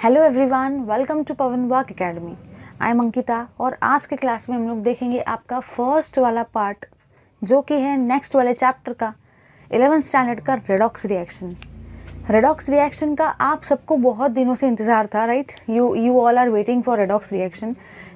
Hello everyone, welcome to Pawan Vak academy. I am Ankita और आज के क्लास में हम लोग देखेंगे आपका फर्स्ट वाला पार्ट जो कि है नेक्स्ट वाले चैप्टर का 11th स्टैंडर्ड का रेडॉक्स रिएक्शन। रेडॉक्स रिएक्शन का आप सबको बहुत दिनों से इंतज़ार था, right? You all are waiting for redox reaction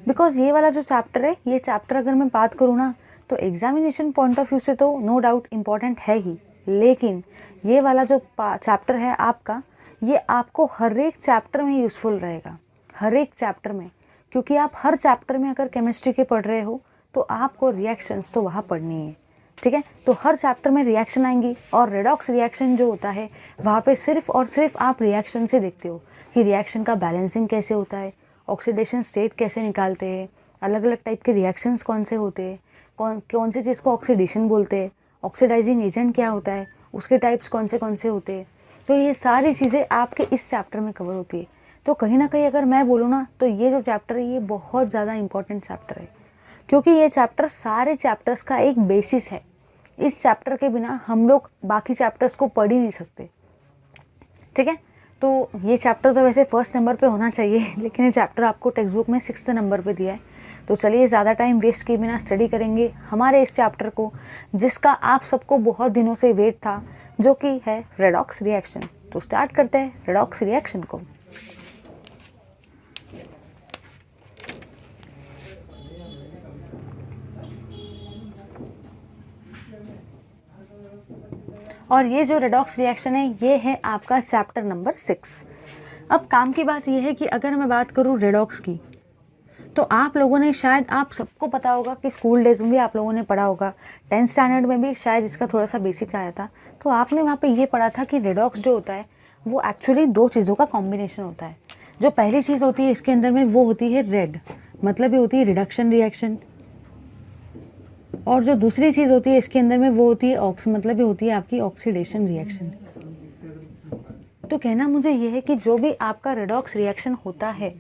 because ये वाला जो चैप्टर है, ये चैप्टर अगर मैं बात करूँ ना तो एग्जामिनेशन पॉइंट ऑफ व्यू से तो नो डाउट इम्पॉर्टेंट है ही, लेकिन ये वाला जो चैप्टर है आपका, ये आपको हर एक चैप्टर में यूज़फुल रहेगा, हर एक चैप्टर में, क्योंकि आप हर चैप्टर में अगर केमिस्ट्री के पढ़ रहे हो तो आपको रिएक्शंस तो वहाँ पढ़नी है, ठीक है? तो हर चैप्टर में रिएक्शन आएंगी और रेडॉक्स रिएक्शन जो होता है वहाँ पे सिर्फ और सिर्फ आप रिएक्शन से देखते हो कि रिएक्शन का बैलेंसिंग कैसे होता है, ऑक्सीडेशन स्टेट कैसे निकालते हैं, अलग अलग टाइप के रिएक्शंस कौन से होते हैं, कौन सी चीज़ को ऑक्सीडेशन बोलते हैं, ऑक्सीडाइजिंग एजेंट क्या होता है, उसके टाइप्स कौन से होते हैं। तो ये सारी चीज़ें आपके इस चैप्टर में कवर होती है। तो कहीं ना कहीं अगर मैं बोलूँ ना तो ये जो चैप्टर है ये बहुत ज़्यादा इंपॉर्टेंट चैप्टर है, क्योंकि ये चैप्टर सारे चैप्टर्स का एक बेसिस है। इस चैप्टर के बिना हम लोग बाकी चैप्टर्स को पढ़ ही नहीं सकते, ठीक है? तो ये चैप्टर तो वैसे फर्स्ट नंबर पे होना चाहिए, लेकिन ये चैप्टर आपको टेक्स्ट बुक में 6th नंबर पे दिया है। तो चलिए ज़्यादा टाइम वेस्ट किए बिना स्टडी करेंगे हमारे इस चैप्टर को, जिसका आप सबको बहुत दिनों से वेट था, जो कि है रेडॉक्स रिएक्शन। तो स्टार्ट करते हैं रेडॉक्स रिएक्शन को। और ये जो रेडॉक्स रिएक्शन है ये है आपका चैप्टर नंबर 6। अब काम की बात ये है कि अगर मैं बात करूँ रेडॉक्स की, तो आप लोगों ने शायद, आप सबको पता होगा कि स्कूल डेज में भी आप लोगों ने पढ़ा होगा, 10th स्टैंडर्ड में भी शायद इसका थोड़ा सा बेसिक आया था। तो आपने वहाँ पे ये पढ़ा था कि रेडॉक्स जो होता है वो एक्चुअली दो चीज़ों का कॉम्बिनेशन होता है। जो पहली चीज़ होती है इसके अंदर में वो होती है रेड, मतलब ये होती है रिडक्शन रिएक्शन, और जो दूसरी चीज़ होती है इसके अंदर में वो होती है ऑक्स, मतलब ये होती है आपकी ऑक्सीडेशन रिएक्शन। तो कहना मुझे ये है कि जो भी आपका रेडॉक्स रिएक्शन होता है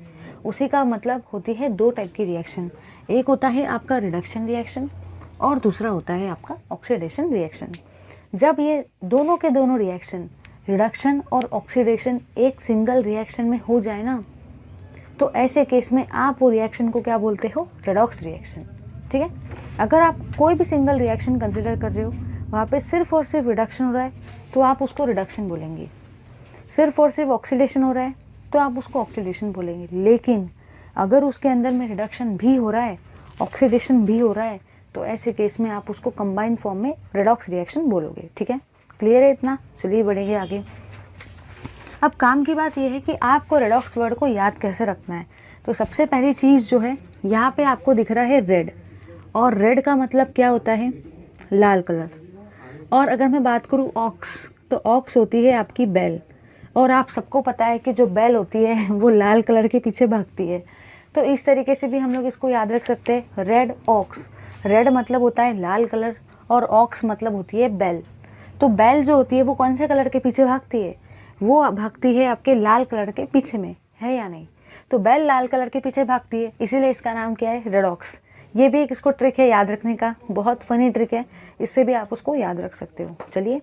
उसी का मतलब होती है दो टाइप की रिएक्शन। एक होता है आपका रिडक्शन रिएक्शन और दूसरा होता है आपका ऑक्सीडेशन रिएक्शन। जब ये दोनों के दोनों रिएक्शन, रिडक्शन और ऑक्सीडेशन, एक सिंगल रिएक्शन में हो जाए ना, तो ऐसे केस में आप वो रिएक्शन को क्या बोलते हो? रेडॉक्स रिएक्शन, ठीक है? अगर आप कोई भी सिंगल रिएक्शन कंसिडर कर रहे हो, वहाँ पे सिर्फ और सिर्फ रिडक्शन हो रहा है तो आप उसको रिडक्शन बोलेंगे, सिर्फ और सिर्फ ऑक्सीडेशन हो रहा है तो आप उसको ऑक्सीडेशन बोलेंगे। लेकिन अगर उसके अंदर में रिडक्शन भी हो रहा है, ऑक्सीडेशन भी हो रहा है, तो ऐसे केस में आप उसको कंबाइंड फॉर्म में रेडॉक्स रिएक्शन बोलोगे, ठीक है? क्लियर है इतना? चलिए बढ़ेंगे आगे। अब काम की बात यह है कि आपको रेडॉक्स वर्ड को याद कैसे रखना है। तो सबसे पहली चीज़ जो है, यहाँ पे आपको दिख रहा है रेड, और रेड का मतलब क्या होता है? लाल कलर। और अगर मैं बात करूँ ऑक्स, तो ऑक्स होती है आपकी बेल, और आप सबको पता है कि जो बेल होती है वो लाल कलर के पीछे भागती है। तो इस तरीके से भी हम लोग इसको याद रख सकते हैं, रेड ऑक्स। रेड मतलब होता है लाल कलर और ऑक्स मतलब होती है बेल। तो बेल जो होती है वो कौन से कलर के पीछे भागती है? वो भागती है आपके लाल कलर के पीछे में, है या नहीं? तो बेल लाल कलर के पीछे भागती है, इसीलिए इसका नाम क्या है? रेडॉक्स। ये भी एक इसको ट्रिक है याद रखने का, बहुत फनी ट्रिक है, इससे भी आप उसको याद रख सकते हो। चलिए,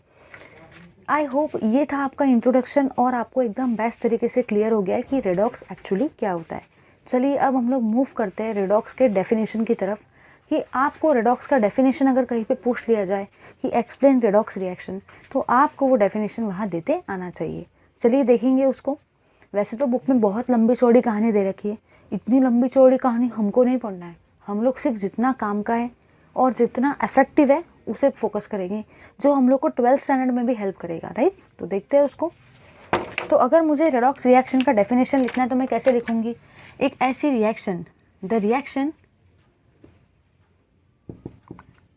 आई होप ये था आपका इंट्रोडक्शन और आपको एकदम बेस्ट तरीके से क्लियर हो गया है कि रेडॉक्स एक्चुअली क्या होता है। चलिए अब हम लोग मूव करते हैं रेडॉक्स के डेफिनेशन की तरफ, कि आपको रेडॉक्स का डेफिनेशन अगर कहीं पे पूछ लिया जाए कि एक्सप्लेन रेडॉक्स रिएक्शन, तो आपको वो डेफिनेशन वहाँ देते आना चाहिए। चलिए देखेंगे उसको। वैसे तो बुक में बहुत लंबी चौड़ी कहानी दे रखी है, इतनी लंबी चौड़ी कहानी हमको नहीं पढ़ना है। हम लोग सिर्फ जितना काम का है और जितना इफेक्टिव है उसे फोकस करेंगे, जो हम लोग को 12th स्टैंडर्ड में भी हेल्प करेगा, राइट? तो देखते हैं उसको। तो अगर मुझे रेडॉक्स रिएक्शन का डेफिनेशन लिखना है तो मैं कैसे लिखूंगी? एक ऐसी reaction, the reaction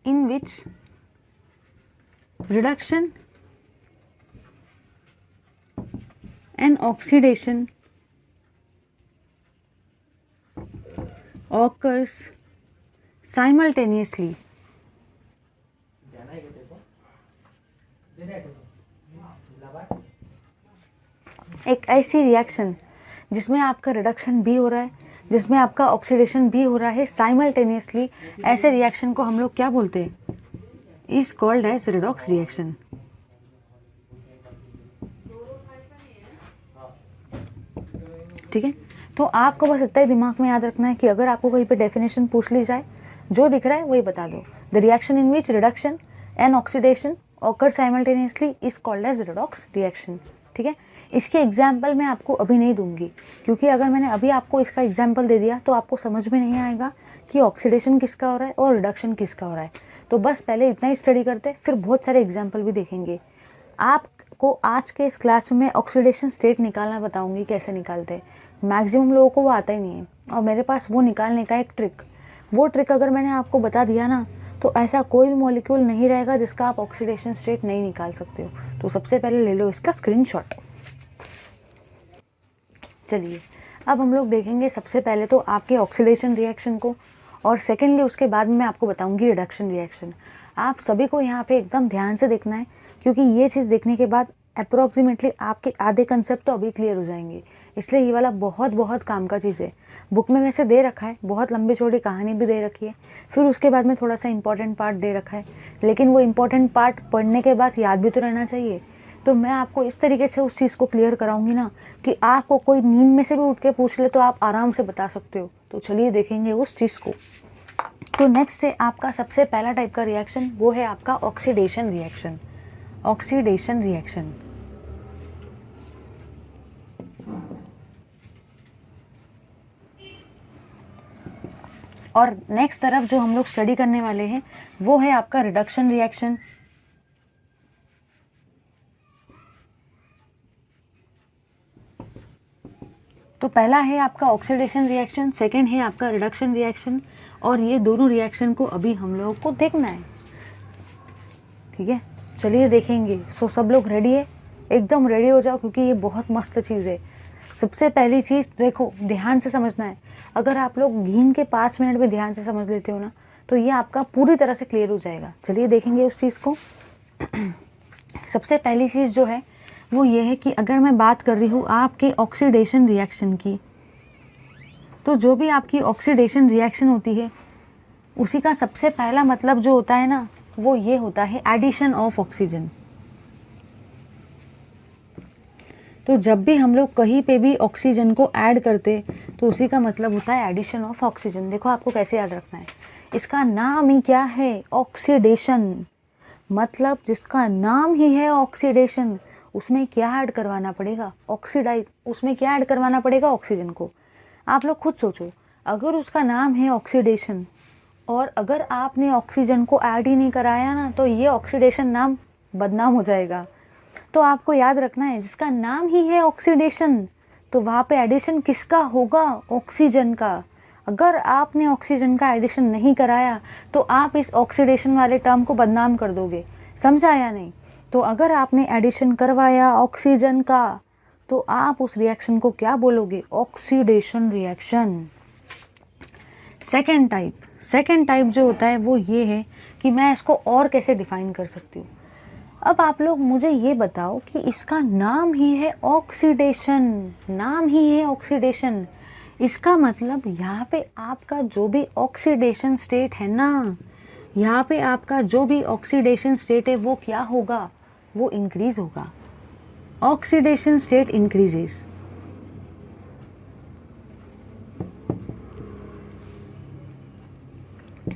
in which reduction and oxidation occurs simultaneously. एक ऐसी रिएक्शन जिसमें आपका रिडक्शन भी हो रहा है, जिसमें आपका ऑक्सीडेशन भी हो रहा है साइमल्टेनियसली, ऐसे रिएक्शन को हम लोग क्या बोलते हैं? Is called as redox reaction. ठीक है। तो आपको बस इतना ही दिमाग में याद रखना है कि अगर आपको कहीं पे डेफिनेशन पूछ ली जाए, जो दिख रहा है वही बता दो। The reaction in which reduction and oxidation occur simultaneously is called as redox reaction. ठीक है। इसके एग्जाम्पल मैं आपको अभी नहीं दूंगी, क्योंकि अगर मैंने अभी आपको इसका एग्जाम्पल दे दिया तो आपको समझ में नहीं आएगा कि ऑक्सीडेशन किसका हो रहा है और रिडक्शन किसका हो रहा है। तो बस पहले इतना ही स्टडी करते, फिर बहुत सारे एग्जाम्पल भी देखेंगे। आपको आज के इस क्लास में ऑक्सीडेशन स्टेट निकालना बताऊंगी कैसे निकालते हैं। मैक्सिमम लोगों को वो आता ही नहीं है, और मेरे पास वो निकालने का एक ट्रिक, वो ट्रिक अगर मैंने आपको बता दिया ना, तो ऐसा कोई भी मॉलिक्यूल नहीं रहेगा जिसका आप ऑक्सीडेशन स्टेट नहीं निकाल सकते हो। तो सबसे पहले ले लो इसका स्क्रीनशॉट। चलिए अब हम लोग देखेंगे सबसे पहले तो आपके ऑक्सीडेशन रिएक्शन को, और सेकेंडली उसके बाद में मैं आपको बताऊंगी रिडक्शन रिएक्शन। आप सभी को यहाँ पे एकदम ध्यान से देखना है, क्योंकि ये चीज़ देखने के बाद अप्रोक्सीमेटली आपके आधे कंसेप्ट तो अभी क्लियर हो जाएंगे। इसलिए ये वाला बहुत बहुत काम का चीज़ है। बुक में वैसे दे रखा है, बहुत लंबी चौड़ी कहानी भी दे रखी है, फिर उसके बाद में थोड़ा सा इंपॉर्टेंट पार्ट दे रखा है, लेकिन वो इंपॉर्टेंट पार्ट पढ़ने के बाद याद भी तो रहना चाहिए। तो मैं आपको इस तरीके से उस चीज़ को क्लियर कराऊंगी ना कि आपको कोई नींद में से भी उठ के पूछ ले तो आप आराम से बता सकते हो। तो चलिए देखेंगे उस चीज़ को। तो नेक्स्ट है आपका सबसे पहला टाइप का रिएक्शन, वो है आपका ऑक्सीडेशन रिएक्शन। ऑक्सीडेशन रिएक्शन और नेक्स्ट तरफ जो हम लोग स्टडी करने वाले हैं वो है आपका रिडक्शन रिएक्शन। तो पहला है आपका ऑक्सीडेशन रिएक्शन, सेकंड है आपका रिडक्शन रिएक्शन, और ये दोनों रिएक्शन को अभी हम लोगों को देखना है। ठीक है, चलिए देखेंगे। सो सब लोग रेडी है? एकदम रेडी हो जाओ, क्योंकि ये बहुत मस्त चीज़ है। सबसे पहली चीज़ देखो, ध्यान से समझना है। अगर आप लोग गिन के 5 मिनट में ध्यान से समझ लेते हो ना, तो ये आपका पूरी तरह से क्लियर हो जाएगा। चलिए देखेंगे उस चीज़ को। सबसे पहली चीज़ जो है वो ये है कि अगर मैं बात कर रही हूँ आपके ऑक्सीडेशन रिएक्शन की, तो जो भी आपकी ऑक्सीडेशन रिएक्शन होती है उसी का सबसे पहला मतलब जो होता है ना, वो ये होता है एडिशन ऑफ ऑक्सीजन। तो जब भी हम लोग कहीं पे भी ऑक्सीजन को ऐड करते तो उसी का मतलब होता है एडिशन ऑफ ऑक्सीजन। देखो आपको कैसे याद रखना है, इसका नाम ही क्या है, ऑक्सीडेशन। मतलब जिसका नाम ही है ऑक्सीडेशन, उसमें क्या ऐड करवाना पड़ेगा, ऑक्सीडाइज, उसमें क्या ऐड करवाना पड़ेगा, ऑक्सीजन को। आप लोग खुद सोचो, अगर उसका नाम है ऑक्सीडेशन और अगर आपने ऑक्सीजन को ऐड ही नहीं कराया ना, तो ये ऑक्सीडेशन नाम बदनाम हो जाएगा। तो आपको याद रखना है, जिसका नाम ही है ऑक्सीडेशन, तो वहाँ पे एडिशन किसका होगा, ऑक्सीजन का। अगर आपने ऑक्सीजन का एडिशन नहीं कराया तो आप इस ऑक्सीडेशन वाले टर्म को बदनाम कर दोगे। समझा या नहीं? तो अगर आपने एडिशन करवाया ऑक्सीजन का, तो आप उस रिएक्शन को क्या बोलोगे, ऑक्सीडेशन रिएक्शन। सेकेंड टाइप जो होता है वो ये है कि मैं इसको और कैसे डिफाइन कर सकती हूँ। अब आप लोग मुझे ये बताओ कि इसका नाम ही है ऑक्सीडेशन, नाम ही है ऑक्सीडेशन, इसका मतलब यहाँ पे आपका जो भी ऑक्सीडेशन स्टेट है ना, यहाँ पे आपका जो भी ऑक्सीडेशन स्टेट है वो क्या होगा, वो इंक्रीज होगा। Oxidation state increases.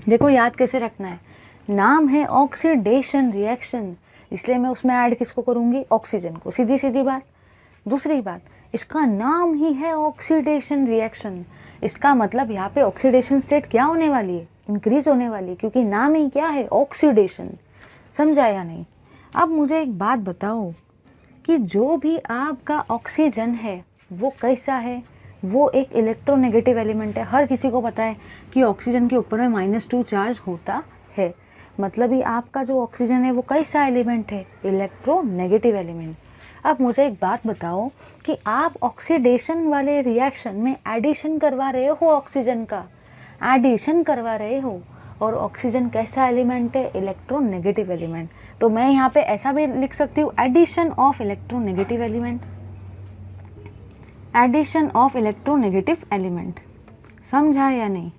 देखो याद कैसे रखना है, नाम है ऑक्सीडेशन रिएक्शन, इसलिए मैं उसमें ऐड किसको करूँगी, ऑक्सीजन को, सीधी सीधी बात। दूसरी बात, इसका नाम ही है ऑक्सीडेशन रिएक्शन, इसका मतलब यहाँ पे ऑक्सीडेशन स्टेट क्या होने वाली है, इंक्रीज होने वाली है, क्योंकि नाम ही क्या है, ऑक्सीडेशन। समझा या नहीं? अब मुझे एक बात बताओ कि जो भी आपका ऑक्सीजन है वो कैसा है, वो एक इलेक्ट्रोनेगेटिव एलिमेंट है। हर किसी को पता है कि ऑक्सीजन के ऊपर में -2 चार्ज होता है, मतलब ही आपका जो ऑक्सीजन है वो कैसा एलिमेंट है, इलेक्ट्रोनेगेटिव एलिमेंट। अब मुझे एक बात बताओ कि आप ऑक्सीडेशन वाले रिएक्शन में एडिशन करवा रहे हो ऑक्सीजन का, एडिशन करवा रहे हो, और ऑक्सीजन कैसा एलिमेंट है, इलेक्ट्रोनेगेटिव एलिमेंट। तो मैं यहाँ पे ऐसा भी लिख सकती हूँ, addition of electronegative element, addition of electronegative element. समझा या नहीं?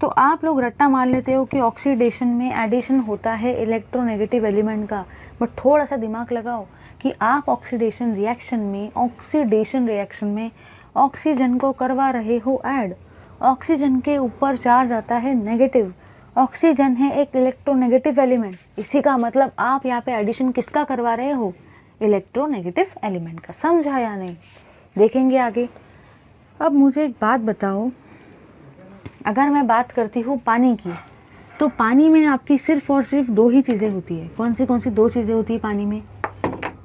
तो आप लोग रट्टा मार लेते हो कि ऑक्सीडेशन में एडिशन होता है इलेक्ट्रोनेगेटिव एलिमेंट का, बट थोड़ा सा दिमाग लगाओ कि आप ऑक्सीडेशन रिएक्शन में ऑक्सीजन को करवा रहे हो ऐड। ऑक्सीजन के ऊपर चार्ज आता है नेगेटिव, ऑक्सीजन है एक इलेक्ट्रोनेगेटिव एलिमेंट, इसी का मतलब आप यहाँ पे एडिशन किसका करवा रहे हो, इलेक्ट्रोनेगेटिव एलिमेंट का। समझा या नहीं, देखेंगे आगे। अब मुझे एक बात बताओ, अगर मैं बात करती हूँ पानी की, तो पानी में आपकी सिर्फ और सिर्फ दो ही चीज़ें होती है। कौन सी दो चीज़ें होती है पानी में?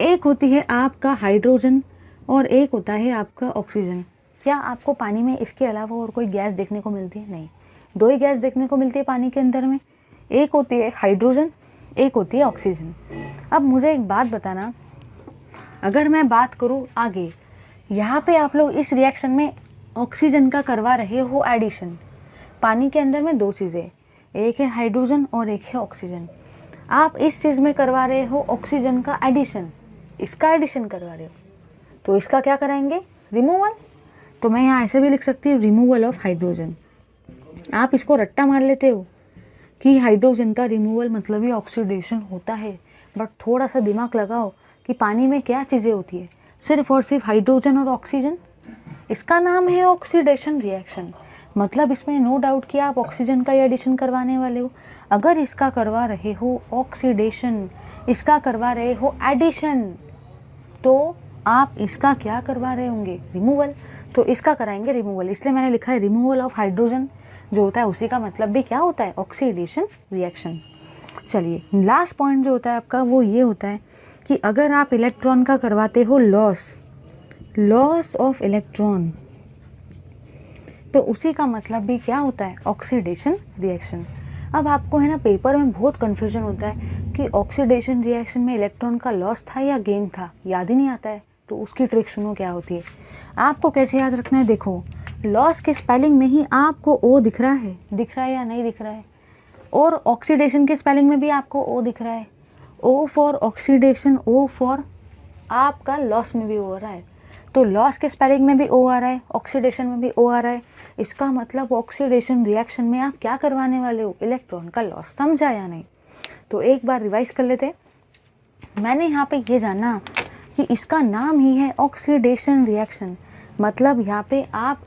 एक होती है आपका हाइड्रोजन और एक होता है आपका ऑक्सीजन। क्या आपको पानी में इसके अलावा और कोई गैस देखने को मिलती है? नहीं, दो ही गैस देखने को मिलती है पानी के अंदर में, एक होती है हाइड्रोजन, एक होती है ऑक्सीजन। अब मुझे एक बात बताना, अगर मैं बात करूँ आगे, यहाँ पे आप लोग इस रिएक्शन में ऑक्सीजन का करवा रहे हो एडिशन। पानी के अंदर में दो चीज़ें, एक है हाइड्रोजन और एक है ऑक्सीजन। आप इस चीज़ में करवा रहे हो ऑक्सीजन का एडिशन, इसका एडिशन करवा रहे हो, तो इसका क्या कराएंगे, रिमूवल। तो मैं यहाँ ऐसे भी लिख सकती हूँ, रिमूवल ऑफ हाइड्रोजन। आप इसको रट्टा मार लेते हो कि हाइड्रोजन का रिमूवल मतलब ही ऑक्सीडेशन होता है, बट थोड़ा सा दिमाग लगाओ कि पानी में क्या चीज़ें होती है, सिर्फ और सिर्फ हाइड्रोजन और ऑक्सीजन। इसका नाम है ऑक्सीडेशन रिएक्शन, मतलब इसमें नो डाउट कि आप ऑक्सीजन का एडिशन करवाने वाले हो। अगर इसका करवा रहे हो ऑक्सीडेशन, इसका करवा रहे हो एडिशन, तो आप इसका क्या करवा रहे होंगे, रिमूवल। तो इसका कराएंगे रिमूवल, इसलिए मैंने लिखा है रिमूवल ऑफ हाइड्रोजन जो होता है उसी का मतलब भी क्या होता है, ऑक्सीडेशन रिएक्शन। चलिए, लास्ट पॉइंट जो होता है आपका वो ये होता है कि अगर आप इलेक्ट्रॉन का करवाते हो लॉस ऑफ इलेक्ट्रॉन, तो उसी का मतलब भी क्या होता है, ऑक्सीडेशन रिएक्शन। अब आपको है ना पेपर में बहुत कन्फ्यूजन होता है कि ऑक्सीडेशन रिएक्शन में इलेक्ट्रॉन का लॉस था या गेन था, याद ही नहीं आता है। तो उसकी ट्रिक सुनो क्या होती है, आपको कैसे याद रखना है। देखो, लॉस के स्पेलिंग में ही आपको ओ दिख रहा है या नहीं दिख रहा है, और ऑक्सीडेशन के स्पेलिंग में भी आपको ओ दिख रहा है। O for oxidation, O for आपका लॉस में भी ओ आ रहा है। तो लॉस के स्पेलिंग में भी ओ आ रहा है, ऑक्सीडेशन में भी ओ आ रहा है। इसका मतलब ऑक्सीडेशन रिएक्शन में आप क्या करवाने वाले हो, इलेक्ट्रॉन का लॉस। समझा या नहीं? तो एक बार रिवाइज कर लेते। मैंने यहाँ पे ये जाना कि इसका नाम ही है ऑक्सीडेशन रिएक्शन, मतलब यहाँ पे आप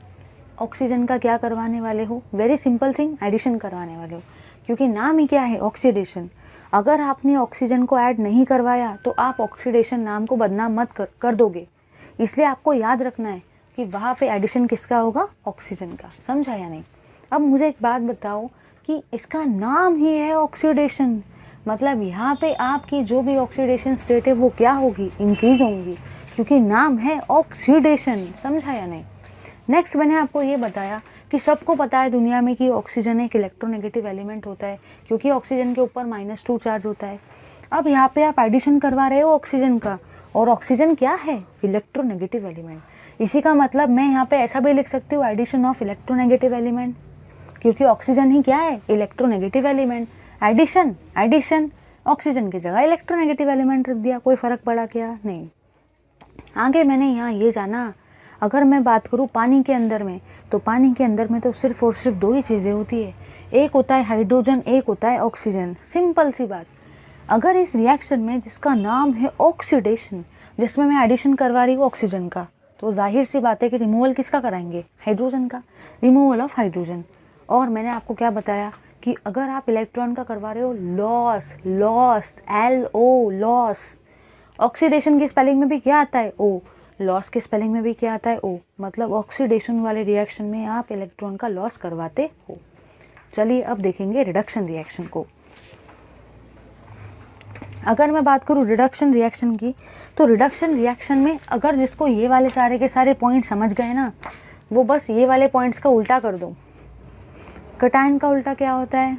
ऑक्सीजन का क्या करवाने वाले हो, वेरी सिंपल थिंग, एडिशन करवाने वाले हो, क्योंकि नाम ही क्या है, ऑक्सीडेशन। अगर आपने ऑक्सीजन को ऐड नहीं करवाया तो आप ऑक्सीडेशन नाम को बदनाम मत कर दोगे। इसलिए आपको याद रखना है कि वहाँ पे एडिशन किसका होगा, ऑक्सीजन का। समझा या नहीं? अब मुझे एक बात बताओ कि इसका नाम ही है ऑक्सीडेशन, मतलब यहाँ पे आपकी जो भी ऑक्सीडेशन स्टेट है वो क्या होगी, इंक्रीज होंगी, क्योंकि नाम है ऑक्सीडेशन। समझा या नहीं? नेक्स्ट मैंने आपको ये बताया कि सबको पता है दुनिया में कि ऑक्सीजन एक इलेक्ट्रोनेगेटिव एलिमेंट होता है, क्योंकि ऑक्सीजन के ऊपर -2 चार्ज होता है। अब यहाँ पे आप एडिशन करवा रहे हो ऑक्सीजन का, और ऑक्सीजन क्या है, इलेक्ट्रोनेगेटिव एलिमेंट। इसी का मतलब मैं यहाँ पे ऐसा भी लिख सकती हूँ, एडिशन ऑफ इलेक्ट्रोनेगेटिव एलिमेंट, क्योंकि ऑक्सीजन ही क्या है, इलेक्ट्रोनेगेटिव एलिमेंट। एडिशन ऑक्सीजन की जगह इलेक्ट्रोनेगेटिव एलिमेंट रख दिया, कोई फ़र्क पड़ा क्या? नहीं। आगे मैंने यहाँ ये जाना, अगर मैं बात करूँ पानी के अंदर में, तो पानी के अंदर में तो सिर्फ और सिर्फ दो ही चीज़ें होती है, एक होता है हाइड्रोजन, एक होता है ऑक्सीजन। सिंपल सी बात। अगर इस रिएक्शन में जिसका नाम है ऑक्सीडेशन, जिसमें मैं एडिशन करवा रही हूँ ऑक्सीजन का, तो जाहिर सी बात है कि रिमूवल किसका कराएंगे, हाइड्रोजन का, रिमूवल ऑफ हाइड्रोजन। और मैंने आपको क्या बताया कि अगर आप इलेक्ट्रॉन का करवा रहे हो लॉस, LO, लॉस, ऑक्सीडेशन की स्पेलिंग में भी क्या आता है, ओ, लॉस के स्पेलिंग में भी क्या आता है, ओ, मतलब ऑक्सीडेशन वाले रिएक्शन में आप इलेक्ट्रॉन का लॉस करवाते हो। चलिए अब देखेंगे रिडक्शन रिएक्शन को। अगर मैं बात करूँ रिडक्शन रिएक्शन की, तो रिडक्शन रिएक्शन में अगर जिसको ये वाले सारे के सारे पॉइंट समझ गए ना, वो बस ये वाले पॉइंट्स का उल्टा कर दो। कटायन का उल्टा क्या होता है,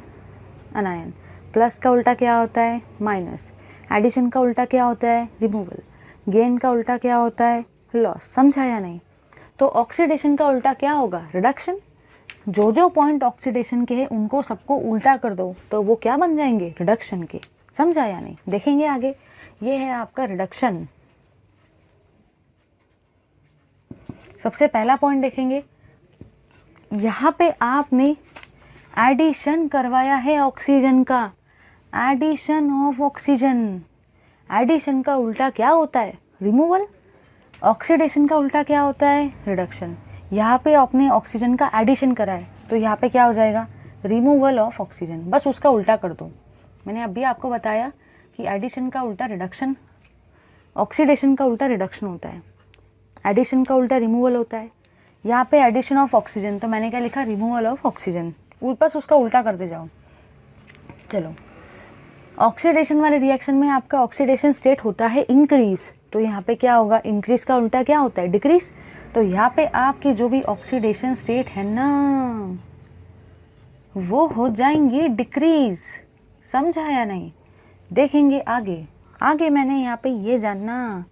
अनायन। प्लस का उल्टा क्या होता है, माइनस। एडिशन का उल्टा क्या होता है, रिमूवल। गेन का उल्टा क्या होता है, लॉस। समझा या नहीं? तो ऑक्सीडेशन का उल्टा क्या होगा, रिडक्शन। जो जो पॉइंट ऑक्सीडेशन के हैं उनको सबको उल्टा कर दो, तो वो क्या बन जाएंगे, रिडक्शन के। समझा या नहीं? देखेंगे आगे। ये है आपका रिडक्शन। सबसे पहला पॉइंट देखेंगे, यहाँ पे आपने एडिशन करवाया है ऑक्सीजन का, एडिशन ऑफ ऑक्सीजन। एडिशन का उल्टा क्या होता है? रिमूवल। ऑक्सीडेशन का उल्टा क्या होता है? रिडक्शन। यहाँ पे आपने ऑक्सीजन का एडिशन करा है तो यहाँ पे क्या हो जाएगा? Removal of oxygen. बस उसका उल्टा कर दो। मैंने अभी आपको बताया कि एडिशन का उल्टा रिडक्शन, ऑक्सीडेशन का उल्टा रिडक्शन होता है, एडिशन का उल्टा रिमूवल होता है। यहाँ पे एडिशन ऑफ ऑक्सीजन तो मैंने क्या लिखा? Removal of oxygen. बस उसका उल्टा करते जाओ। चलो, ऑक्सीडेशन वाले रिएक्शन में आपका ऑक्सीडेशन स्टेट होता है इंक्रीज, तो यहाँ पे क्या होगा? इंक्रीज का उल्टा क्या होता है? डिक्रीज। तो यहाँ पे आपकी जो भी ऑक्सीडेशन स्टेट है ना वो हो जाएंगी डिक्रीज। समझा या नहीं? देखेंगे आगे। आगे मैंने यहाँ पे ये जानना,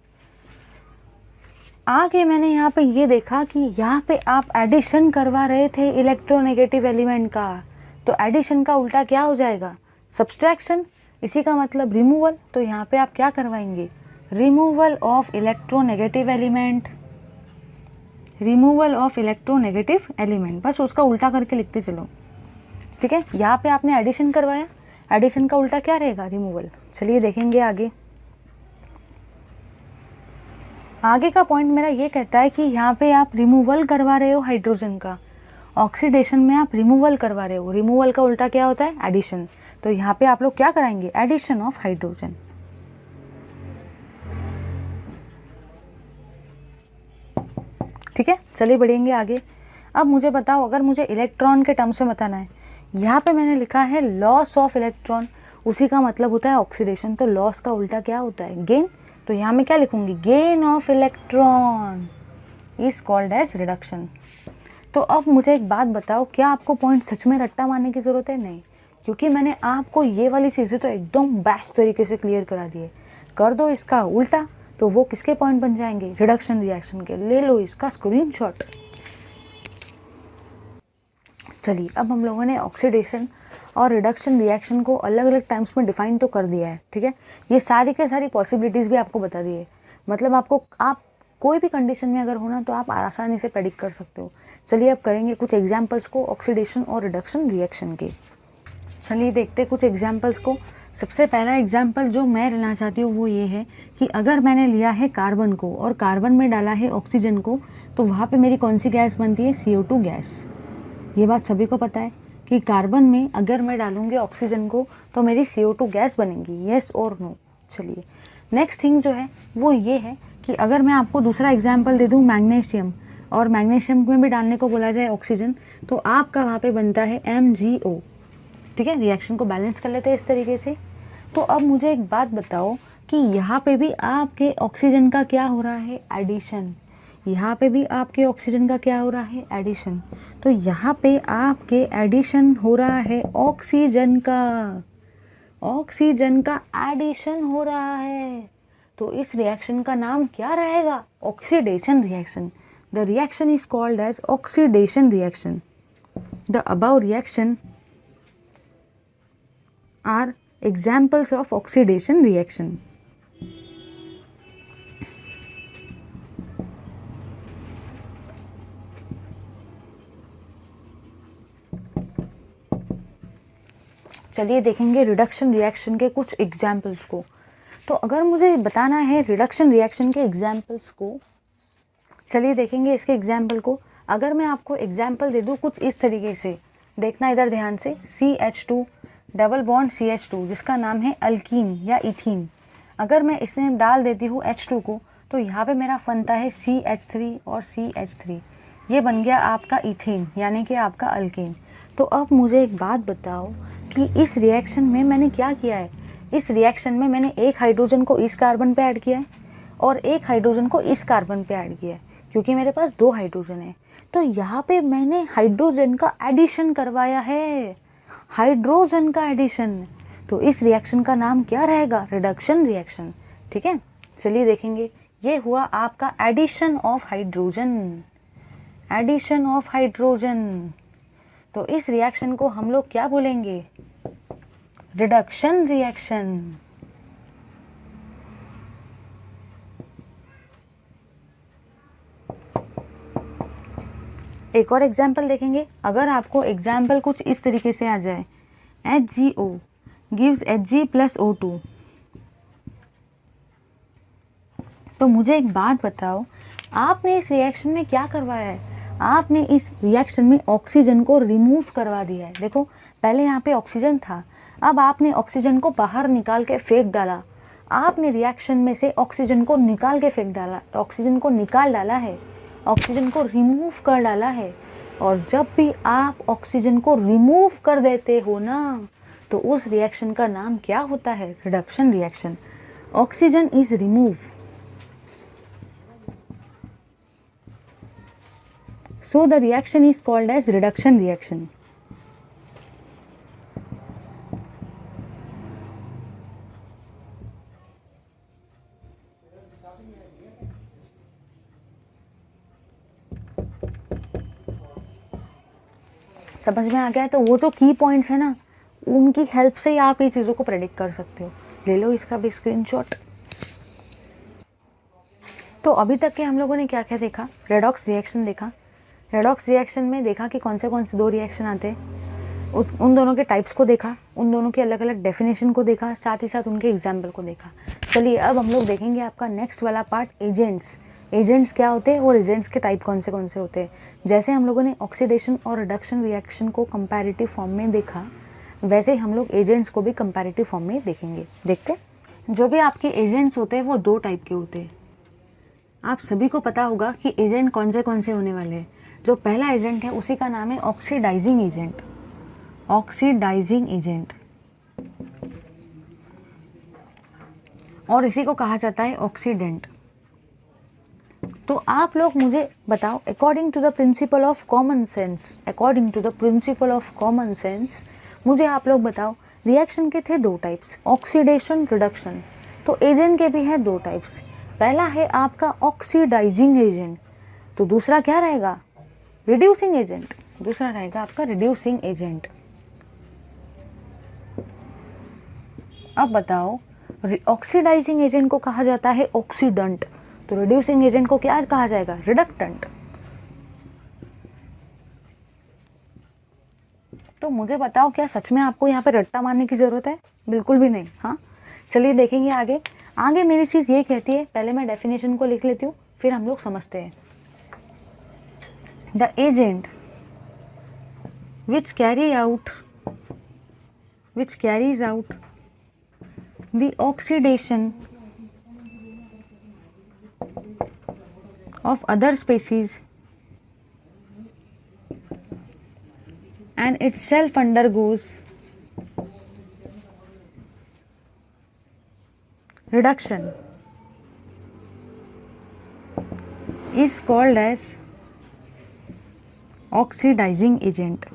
आगे मैंने यहाँ पे ये देखा कि यहाँ पे आप एडिशन करवा रहे थे इलेक्ट्रोनेगेटिव एलिमेंट का, तो एडिशन का उल्टा क्या हो जाएगा? सब्सट्रैक्शन। इसी का मतलब रिमूवल। तो यहाँ पे आप क्या करवाएंगे? Removal of electronegative element, removal of electronegative element. बस उसका उल्टा करके लिखते चलो, ठीक है। यहाँ पे आपने एडिशन करवाया, एडिशन का उल्टा क्या रहेगा? रिमूवल। चलिए देखेंगे आगे। आगे का पॉइंट मेरा ये कहता है कि यहाँ पे आप रिमूवल करवा रहे हो हाइड्रोजन का, ऑक्सीडेशन में आप रिमूवल करवा रहे हो। रिमूवल का उल्टा क्या होता है? एडिशन। तो यहाँ पे आप लोग क्या कराएंगे? Addition of hydrogen. ठीक है, चलिए बढ़ेंगे आगे। अब मुझे बताओ, अगर मुझे इलेक्ट्रॉन के टर्म्स में बताना है, यहाँ पे मैंने लिखा है लॉस ऑफ इलेक्ट्रॉन, उसी का मतलब होता है ऑक्सीडेशन। तो लॉस का उल्टा क्या होता है? गेन। तो यहाँ मैं क्या लिखूंगी? Gain of electron is called as reduction. तो अब मुझे एक बात बताओ, क्या आपको पॉइंट सच में रट्टा मारने की ज़रूरत है? नहीं, क्योंकि मैंने आपको ये वाली चीज़ें तो एकदम बेस्ट तरीके से क्लियर करा दी है। कर दो इसका उल्टा तो वो किसके पॉइंट बन जाएंगे? रिडक्शन रिएक्शन के। ले लो इसका स्क्रीनशॉट। चलिए, अब हम लोगों ने ऑक्सीडेशन और रिडक्शन रिएक्शन को अलग अलग टाइम्स में डिफाइन तो कर दिया है, ठीक है। ये सारी के सारी पॉसिबिलिटीज़ भी आपको बता दी है। मतलब आपको, आप कोई भी कंडीशन में अगर होना तो आप आसानी से प्रेडिक्ट कर सकते हो। चलिए अब करेंगे कुछ एग्जाम्पल्स को ऑक्सीडेशन और रिडक्शन रिएक्शन के। चलिए देखते हैं कुछ एग्जाम्पल्स को। सबसे पहला एग्जाम्पल जो मैं लेना चाहती हूँ वो ये है कि अगर मैंने लिया है कार्बन को और कार्बन में डाला है ऑक्सीजन को, तो वहाँ पे मेरी कौन सी गैस बनती है? CO2 gas. ये बात सभी को पता है कि कार्बन में अगर मैं डालूँगी ऑक्सीजन को तो मेरी CO2 गैस बनेगी। येस और नो। चलिए नेक्स्ट थिंग जो है वो ये है कि अगर मैं आपको दूसरा एग्जाम्पल दे दूँ मैग्नीशियम, और मैग्नीशियम में भी डालने को बोला जाए ऑक्सीजन, तो आपका वहाँ पे बनता है MgO। ठीक है, रिएक्शन को बैलेंस कर लेते हैं इस तरीके से। तो अब मुझे एक बात बताओ कि यहाँ पे भी आपके ऑक्सीजन का क्या हो रहा है? एडिशन। यहाँ पे भी आपके ऑक्सीजन का क्या हो रहा है? एडिशन। तो यहाँ पे आपके एडिशन हो रहा है ऑक्सीजन का, ऑक्सीजन का एडिशन हो रहा है। तो इस रिएक्शन का नाम क्या रहेगा? Oxidation reaction. The reaction is called as oxidation reaction. The above reaction are examples of oxidation reaction. चलिए देखेंगे रिडक्शन रिएक्शन के कुछ एग्जाम्पल्स को। तो अगर मुझे बताना है रिडक्शन रिएक्शन के एग्जाम्पल्स को, चलिए देखेंगे इसके एग्जाम्पल को। अगर मैं आपको एग्जाम्पल दे दूँ कुछ इस तरीके से, देखना इधर ध्यान से, CH2 डबल बॉन्ड CH2 जिसका नाम है अल्कीन या इथीन। अगर मैं इसमें डाल देती हूँ H2 को तो यहाँ पे मेरा बनता है CH3 और CH3। ये बन गया आपका इथेन यानी कि आपका अल्केन। तो अब मुझे एक बात बताओ कि इस रिएक्शन में मैंने क्या किया है? इस रिएक्शन में मैंने एक हाइड्रोजन को इस कार्बन पे ऐड किया है और एक हाइड्रोजन को इस कार्बन पे ऐड किया है, क्योंकि मेरे पास 2 हाइड्रोजन है। तो यहाँ पे मैंने हाइड्रोजन का एडिशन करवाया है, हाइड्रोजन का एडिशन। तो इस रिएक्शन का नाम क्या रहेगा? Reduction reaction. ठीक है, चलिए देखेंगे। ये हुआ आपका addition of hydrogen, addition of hydrogen. तो इस रिएक्शन को हम लोग क्या बोलेंगे? Reduction reaction. एक और एग्जाम्पल देखेंगे। अगर आपको एग्जाम्पल कुछ इस तरीके से आ जाए, HgO गिव्स Hg + O2, तो मुझे एक बात बताओ, आपने इस रिएक्शन में क्या करवाया है? आपने इस रिएक्शन में ऑक्सीजन को रिमूव करवा दिया है। देखो पहले यहाँ पे ऑक्सीजन था, अब आपने ऑक्सीजन को बाहर निकाल के फेंक डाला। आपने रिएक्शन में से ऑक्सीजन को निकाल के फेंक डाला, ऑक्सीजन को निकाल डाला है, ऑक्सीजन को रिमूव कर डाला है। और जब भी आप ऑक्सीजन को रिमूव कर देते हो ना, तो उस रिएक्शन का नाम क्या होता है? Reduction reaction. Oxygen is remove, so the reaction is called as reduction reaction. समझ में आ गया? तो वो जो की पॉइंट्स है ना, उनकी हेल्प से ही आप ये चीज़ों को प्रेडिक्ट कर सकते हो। ले लो इसका भी स्क्रीनशॉट। तो अभी तक के हम लोगों ने क्या क्या देखा? रेडॉक्स रिएक्शन देखा। रेडॉक्स रिएक्शन में देखा कि कौन से दो रिएक्शन आते हैं, उन दोनों के टाइप्स को देखा, उन दोनों के अलग अलग डेफिनेशन को देखा, साथ ही साथ उनके एग्जाम्पल को देखा। चलिए अब हम लोग देखेंगे आपका नेक्स्ट वाला पार्ट, एजेंट्स। एजेंट्स क्या होते हैं और एजेंट्स के टाइप कौन से होते हैं। जैसे हम लोगों ने ऑक्सीडेशन और रिडक्शन रिएक्शन को कंपैरेटिव फॉर्म में देखा, वैसे हम लोग एजेंट्स को भी कंपैरेटिव फॉर्म में देखेंगे। देखते, जो भी आपके एजेंट्स होते हैं वो दो टाइप के होते हैं। आप सभी को पता होगा कि एजेंट कौन से होने वाले हैं। जो पहला एजेंट है उसी का नाम है ऑक्सीडाइजिंग एजेंट। ऑक्सीडाइजिंग एजेंट, और इसी को कहा जाता है ऑक्सीडेंट। तो आप लोग मुझे बताओ, according to the principle of common sense, according to the principle of common sense, मुझे आप लोग बताओ, रिएक्शन के थे दो टाइप्स, ऑक्सीडेशन रिडक्शन। तो एजेंट के भी हैं दो टाइप्स। पहला है आपका ऑक्सीडाइजिंग एजेंट, तो दूसरा क्या रहेगा? Reducing agent. दूसरा रहेगा आपका रिड्यूसिंग एजेंट। अब बताओ, ऑक्सीडाइजिंग एजेंट को कहा जाता है ऑक्सीडेंट, तो रिड्यूसिंग एजेंट को क्या कहा जाएगा? रिडक्टेंट। तो मुझे बताओ, क्या सच में आपको यहाँ पे रट्टा मारने की जरूरत है? बिल्कुल भी नहीं। हाँ, चलिए देखेंगे आगे। आगे मेरी चीज़ ये कहती है, पहले मैं डेफिनेशन को लिख लेती हूँ, फिर हम लोग समझते हैं। The agent which carries out the oxidation of other species and itself undergoes reduction is called as oxidising agent.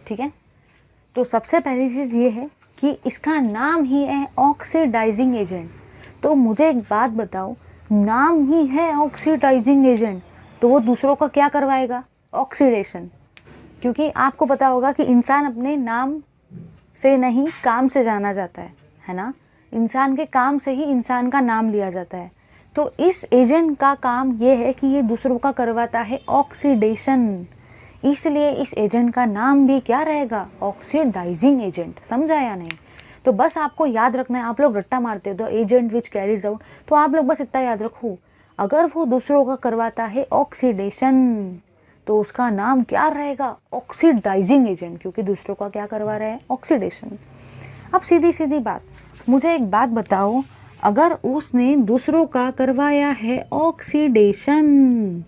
ठीक है, तो सबसे पहली चीज़ ये है कि इसका नाम ही है ऑक्सीडाइजिंग एजेंट। तो मुझे एक बात बताओ, नाम ही है ऑक्सीडाइजिंग एजेंट, तो वो दूसरों का क्या करवाएगा? ऑक्सीडेशन। क्योंकि आपको पता होगा कि इंसान अपने नाम से नहीं, काम से जाना जाता है ना। इंसान के काम से ही इंसान का नाम लिया जाता है। तो इस एजेंट का काम ये है कि ये दूसरों का करवाता है ऑक्सीडेशन, इसलिए इस एजेंट का नाम भी क्या रहेगा? Oxidising agent. समझा या नहीं? तो बस आपको याद रखना है, आप लोग रट्टा मारते हो the agent which carries out, तो आप लोग बस इतना याद रखो, अगर वो दूसरों का करवाता है ऑक्सीडेशन, तो उसका नाम क्या रहेगा? ऑक्सीडाइजिंग एजेंट, क्योंकि दूसरों का क्या करवा रहा है? ऑक्सीडेशन। अब सीधी सीधी बात, मुझे एक बात बताओ, अगर उसने दूसरों का करवाया है ऑक्सीडेशन,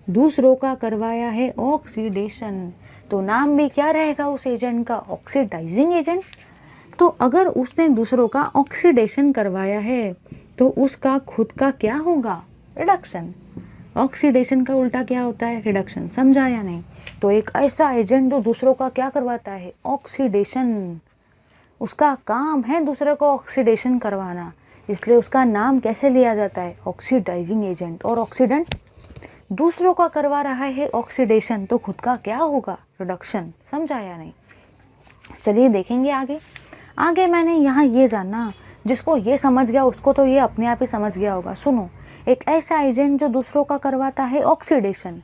दूसरों का करवाया है ऑक्सीडेशन, तो नाम भी क्या रहेगा उस एजेंट का? Oxidising agent. तो अगर उसने दूसरों का ऑक्सीडेशन करवाया है, तो उसका खुद का क्या होगा? रिडक्शन। ऑक्सीडेशन का उल्टा क्या होता है? रिडक्शन। समझा या नहीं? तो एक ऐसा एजेंट जो दूसरों का क्या करवाता है? ऑक्सीडेशन, उसका काम है दूसरे को ऑक्सीडेशन करवाना, इसलिए उसका नाम कैसे लिया जाता है? Oxidising agent. और ऑक्सीडेंट दूसरों का करवा रहा है ऑक्सीडेशन, तो खुद का क्या होगा? रिडक्शन। समझा या नहीं? चलिए देखेंगे आगे। आगे मैंने यहाँ ये जानना जिसको ये समझ गया उसको तो ये अपने आप ही समझ गया होगा। सुनो, एक ऐसा एजेंट जो दूसरों का करवाता है ऑक्सीडेशन,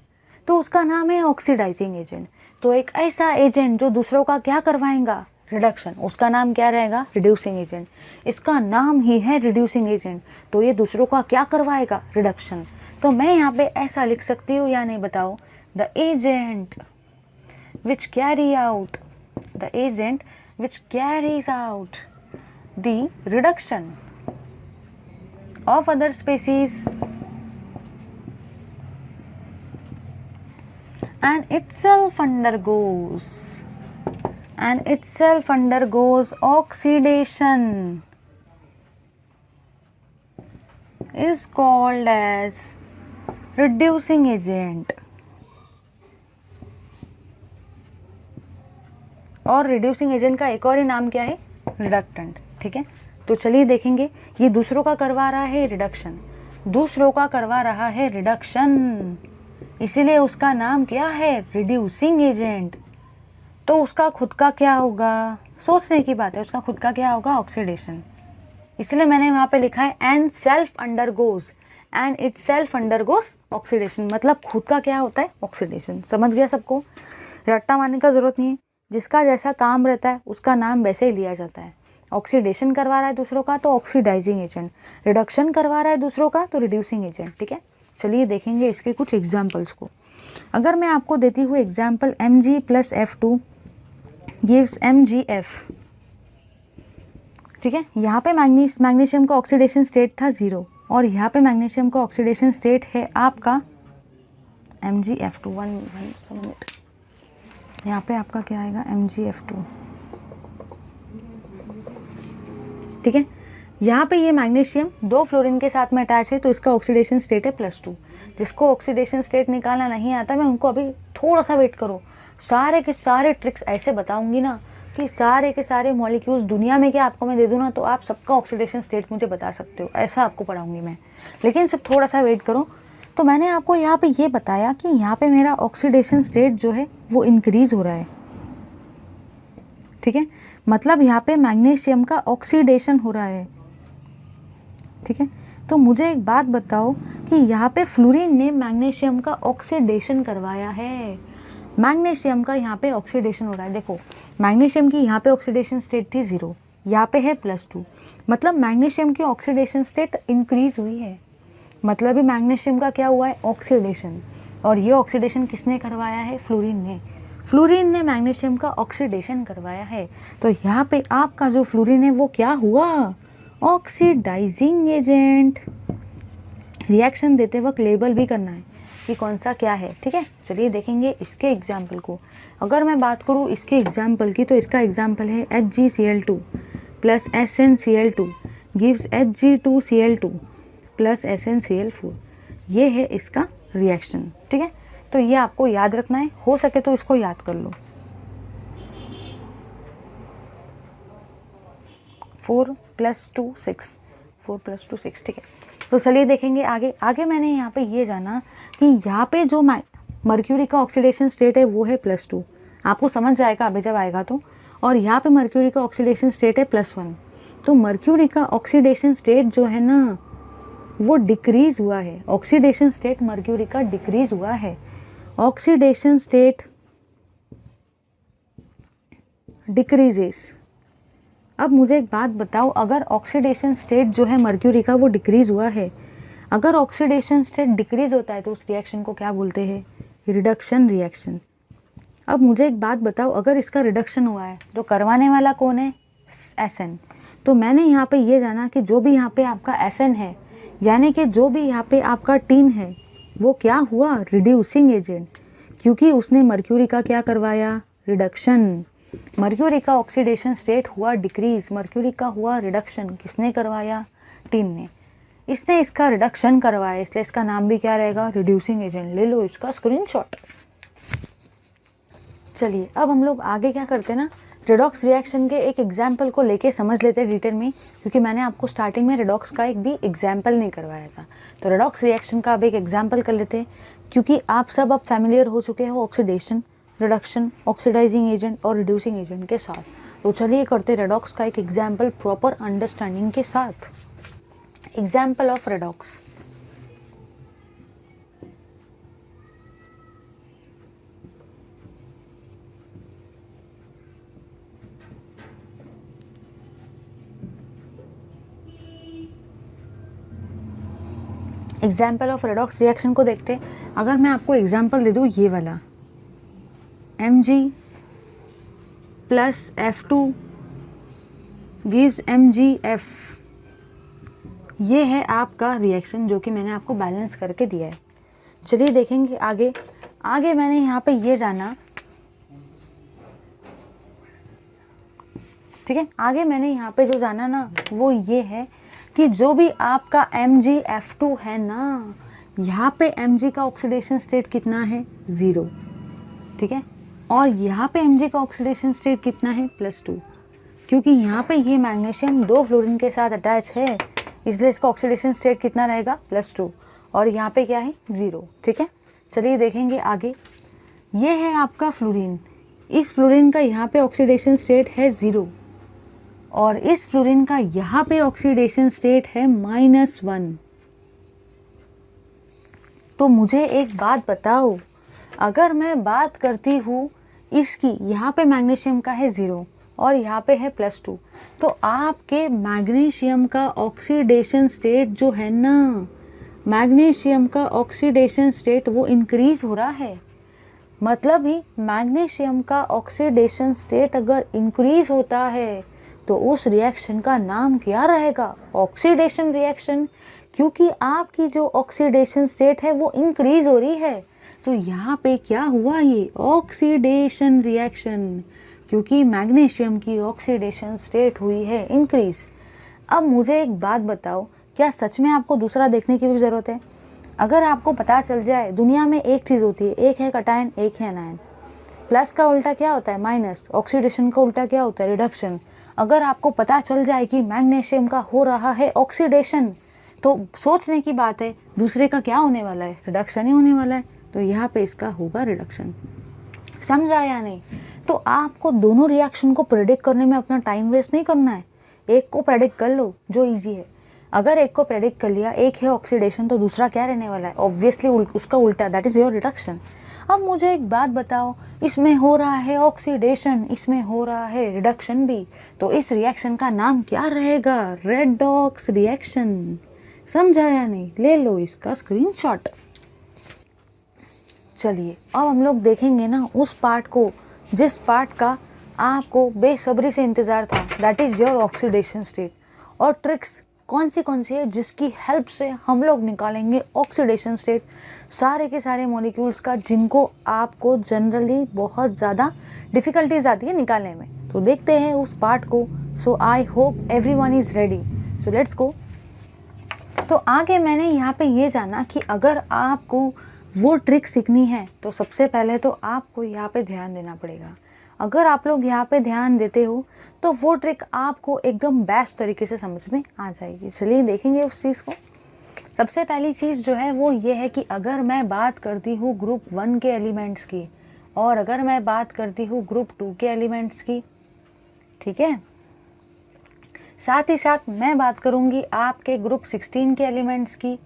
तो उसका नाम है ऑक्सीडाइजिंग एजेंट। तो एक ऐसा एजेंट जो दूसरों का क्या करवाएगा, रिडक्शन, उसका नाम क्या रहेगा, रिड्यूसिंग एजेंट। इसका नाम ही है रिड्यूसिंग एजेंट, तो ये दूसरों का क्या करवाएगा, रिडक्शन। तो मैं यहाँ पे ऐसा लिख सकती हूँ या नहीं बताओ, the agent which carry out, the agent which carries out the reduction of other species and itself undergoes oxidation is called as reducing agent। और रिड्यूसिंग एजेंट का एक और ही नाम क्या है, रिडक्टेंट। ठीक है, तो चलिए देखेंगे, ये दूसरों का करवा रहा है रिडक्शन, दूसरों का करवा रहा है रिडक्शन, इसीलिए उसका नाम क्या है, रिड्यूसिंग एजेंट। तो उसका खुद का क्या होगा, सोचने की बात है, उसका खुद का क्या होगा, ऑक्सीडेशन। इसलिए मैंने वहाँ पे लिखा है and self undergoes, and it self undergoes oxidation, मतलब खुद का क्या होता है, ऑक्सीडेशन। समझ गया सबको, रट्टा मारने का जरूरत नहीं है, जिसका जैसा काम रहता है उसका नाम वैसे ही लिया जाता है। ऑक्सीडेशन करवा रहा है दूसरों का तो ऑक्सीडाइजिंग एजेंट, रिडक्शन करवा रहा है दूसरों का तो रिड्यूसिंग एजेंट। ठीक है, चलिए देखेंगे इसके कुछ एग्जाम्पल्स को। अगर मैं आपको देती हूँ example Mg + F2 gives MgF। ठीक है, यहाँ पे मैग्नीशियम का ऑक्सीडेशन स्टेट था 0 और यहाँ पे मैग्नीशियम का ऑक्सीडेशन स्टेट है आपका MgF2। 1 मिनट, यहाँ पे आपका क्या आएगा, MgF2। ठीक है, यहाँ पे ये मैग्नीशियम 2 फ्लोरीन के साथ में अटैच है तो इसका ऑक्सीडेशन स्टेट है +2। जिसको ऑक्सीडेशन स्टेट निकालना नहीं आता, मैं उनको अभी थोड़ा सा वेट करो, सारे के सारे ट्रिक्स ऐसे बताऊंगी ना कि सारे के सारे मॉलिक्यूल्स दुनिया में क्या आपको मैं दे दूँ ना, तो आप सबका ऑक्सीडेशन स्टेट मुझे बता सकते हो, ऐसा आपको पढ़ाऊंगी मैं। लेकिन सब थोड़ा सा वेट करो। तो मैंने आपको यहाँ पे ये बताया कि यहाँ पे मेरा ऑक्सीडेशन स्टेट जो है वो इंक्रीज हो रहा है। ठीक है, मतलब यहाँ पे मैग्नीशियम का ऑक्सीडेशन हो रहा है। ठीक है, तो मुझे एक बात बताओ कि यहाँ पे फ्लोरीन ने मैग्नीशियम का ऑक्सीडेशन करवाया है, मैग्नीशियम का यहाँ पे ऑक्सीडेशन हो रहा है। देखो, मैग्नीशियम की यहाँ पे ऑक्सीडेशन स्टेट थी 0, यहाँ पे है +2, मतलब मैग्नीशियम की ऑक्सीडेशन स्टेट इंक्रीज हुई है, मतलब ही मैग्नीशियम का क्या हुआ है, ऑक्सीडेशन। और ये ऑक्सीडेशन किसने करवाया है, फ्लोरीन ने। फ्लोरीन ने मैग्नीशियम का ऑक्सीडेशन करवाया है, तो यहाँ पे आपका जो फ्लोरीन है वो क्या हुआ, ऑक्सीडाइजिंग एजेंट। रिएक्शन देते वक्त लेबल भी करना है कि कौन सा क्या है। ठीक है, चलिए देखेंगे इसके एग्जाम्पल को। अगर मैं बात करूँ इसके एग्जाम्पल की, तो इसका एग्जाम्पल है HgCl2 + SnCl2 gives Hg2Cl2 + SnCl4। ये है इसका रिएक्शन। ठीक है, तो ये आपको याद रखना है, हो सके तो इसको याद कर लो। 4 + 2 6, 4 + 2 6। ठीक है, तो चलिए देखेंगे आगे मैंने यहाँ पे ये जाना कि यहाँ पे जो मर्क्यूरी का ऑक्सीडेशन स्टेट है वो है +2, आपको समझ जाएगा अभी जब आएगा तो। और यहाँ पे मर्क्यूरी का ऑक्सीडेशन स्टेट है +1, तो मर्क्यूरी का ऑक्सीडेशन स्टेट जो है ना वो डिक्रीज हुआ है, ऑक्सीडेशन स्टेट मर्क्यूरी का डिक्रीज हुआ है, ऑक्सीडेशन स्टेट डिक्रीजेस। अब मुझे एक बात बताओ, अगर ऑक्सीडेशन स्टेट जो है मर्क्यूरी का वो डिक्रीज हुआ है, अगर ऑक्सीडेशन स्टेट डिक्रीज होता है तो उस रिएक्शन को क्या बोलते हैं, रिडक्शन रिएक्शन। अब मुझे एक बात बताओ, अगर इसका रिडक्शन हुआ है तो करवाने वाला कौन है, Sn। तो मैंने यहाँ पे ये जाना कि जो भी यहाँ पे आपका Sn है, यानी कि जो भी यहाँ पे आपका टीन है वो क्या हुआ, रिड्यूसिंग एजेंट, क्योंकि उसने मर्क्यूरी का क्या करवाया, रिडक्शन। मर्क्यूरी का ऑक्सीडेशन स्टेट हुआ डिक्रीज, मर्क्यूरी का हुआ रिडक्शन, किसने करवाया, टीन ने। इसने इसका रिडक्शन करवाया, इसलिए इसका नाम भी क्या रहेगा, रिड्यूसिंग एजेंट। ले लो इसका स्क्रीनशॉट। चलिए अब हम लोग आगे क्या करते हैं ना, रेडॉक्स रिएक्शन के एक एग्जाम्पल को लेके समझ लेते हैं डिटेल में, क्योंकि मैंने आपको स्टार्टिंग में रेडॉक्स का एक भी एग्जाम्पल नहीं करवाया था। तो रेडॉक्स रिएक्शन का अब एक एग्जाम्पल कर लेते हैं, क्योंकि आप सब अब फैमिलियर हो चुके हो ऑक्सीडेशन, रिडक्शन, ऑक्सीडाइजिंग एजेंट और रिड्यूसिंग एजेंट के साथ। तो चलिए करते रेडॉक्स का एक एग्जाम्पल प्रॉपर अंडरस्टैंडिंग के साथ। Example of redox. Example of redox reaction को देखते हैं। अगर मैं आपको एग्जाम्पल दे दूँ ये वाला, Mg plus F2 gives MgF, ये है आपका रिएक्शन जो कि मैंने आपको बैलेंस करके दिया है। चलिए देखेंगे आगे। आगे मैंने यहाँ पे ये जाना, ठीक है, आगे मैंने यहाँ पे जो जाना ना वो ये है कि जो भी आपका MgF2 है ना, यहाँ पे Mg का ऑक्सीडेशन स्टेट कितना है, 0, ठीक है, और यहाँ पे Mg का ऑक्सीडेशन स्टेट कितना है, +2, क्योंकि यहाँ पे ये मैग्नीशियम 2 फ्लोरीन के साथ अटैच है, इसलिए इसका ऑक्सीडेशन स्टेट कितना रहेगा, +2, और यहाँ पे क्या है, 0, ठीक है। चलिए देखेंगे आगे। ये है आपका फ्लोरीन, इस फ्लोरीन का यहाँ पे ऑक्सीडेशन स्टेट है 0 और इस फ्लोरीन का यहाँ पे ऑक्सीडेशन स्टेट है -1। तो मुझे एक बात बताओ, अगर मैं बात करती हूँ इसकी, यहाँ पे मैग्नीशियम का है 0 और यहाँ पे है +2, तो आपके मैग्नीशियम का ऑक्सीडेशन स्टेट जो है ना, मैग्नीशियम का ऑक्सीडेशन स्टेट वो इंक्रीज हो रहा है। मतलब ही मैग्नीशियम का ऑक्सीडेशन स्टेट अगर इंक्रीज होता है तो उस रिएक्शन का नाम क्या रहेगा, ऑक्सीडेशन रिएक्शन, क्योंकि आपकी जो ऑक्सीडेशन स्टेट है वो इंक्रीज हो रही है। तो यहाँ पे क्या हुआ, ये ऑक्सीडेशन रिएक्शन, क्योंकि मैग्नीशियम की ऑक्सीडेशन स्टेट हुई है इंक्रीज। अब मुझे एक बात बताओ, क्या सच में आपको दूसरा देखने की भी ज़रूरत है? अगर आपको पता चल जाए दुनिया में एक चीज़ होती है, एक है कटायन, एक है एनायन, प्लस का उल्टा क्या होता है, माइनस, ऑक्सीडेशन का उल्टा क्या होता है, रिडक्शन। अगर आपको पता चल जाए कि मैग्नीशियम का हो रहा है ऑक्सीडेशन, तो सोचने की बात है दूसरे का क्या होने वाला है, रिडक्शन ही होने वाला है। तो यहाँ पे इसका होगा रिडक्शन। समझा या नहीं? तो आपको दोनों रिएक्शन को प्रेडिक्ट करने में अपना टाइम वेस्ट नहीं करना है, एक को प्रेडिक्ट कर लो जो इजी है। अगर एक को प्रेडिक्ट कर लिया, एक है ऑक्सीडेशन, तो दूसरा क्या रहने वाला है, ऑब्वियसली उसका उल्टा, दैट इज़ योर रिडक्शन। अब मुझे एक बात बताओ, इसमें हो रहा है ऑक्सीडेशन, इसमें हो रहा है रिडक्शन भी, तो इस रिएक्शन का नाम क्या रहेगा, रेडॉक्स रिएक्शन। समझा या नहीं? ले लो इसका स्क्रीनशॉट। चलिए अब हम लोग देखेंगे ना उस पार्ट को जिस पार्ट का आपको बेसब्री से इंतज़ार था, that is your oxidation state. और ट्रिक्स कौन सी है जिसकी हेल्प से हम लोग निकालेंगे ऑक्सीडेशन स्टेट सारे के सारे मॉलिक्यूल्स का, जिनको आपको जनरली बहुत ज़्यादा डिफ़िकल्टीज आती है निकालने में। तो देखते हैं उस पार्ट को। So I hope everyone is ready, so let's go. तो आगे मैंने यहाँ पे ये जाना कि अगर आपको वो ट्रिक सीखनी है तो सबसे पहले तो आपको यहाँ पे ध्यान देना पड़ेगा। अगर आप लोग यहाँ पे ध्यान देते हो तो वो ट्रिक आपको एकदम बेस्ट तरीके से समझ में आ जाएगी। चलिए देखेंगे उस चीज़ को। सबसे पहली चीज़ जो है वो ये है कि अगर मैं बात करती हूँ ग्रुप 1 के एलिमेंट्स की और अगर मैं बात करती हूँ ग्रुप 2 के एलिमेंट्स की, ठीक है, साथ ही साथ मैं बात करूँगी आपके ग्रुप 16 के एलिमेंट्स की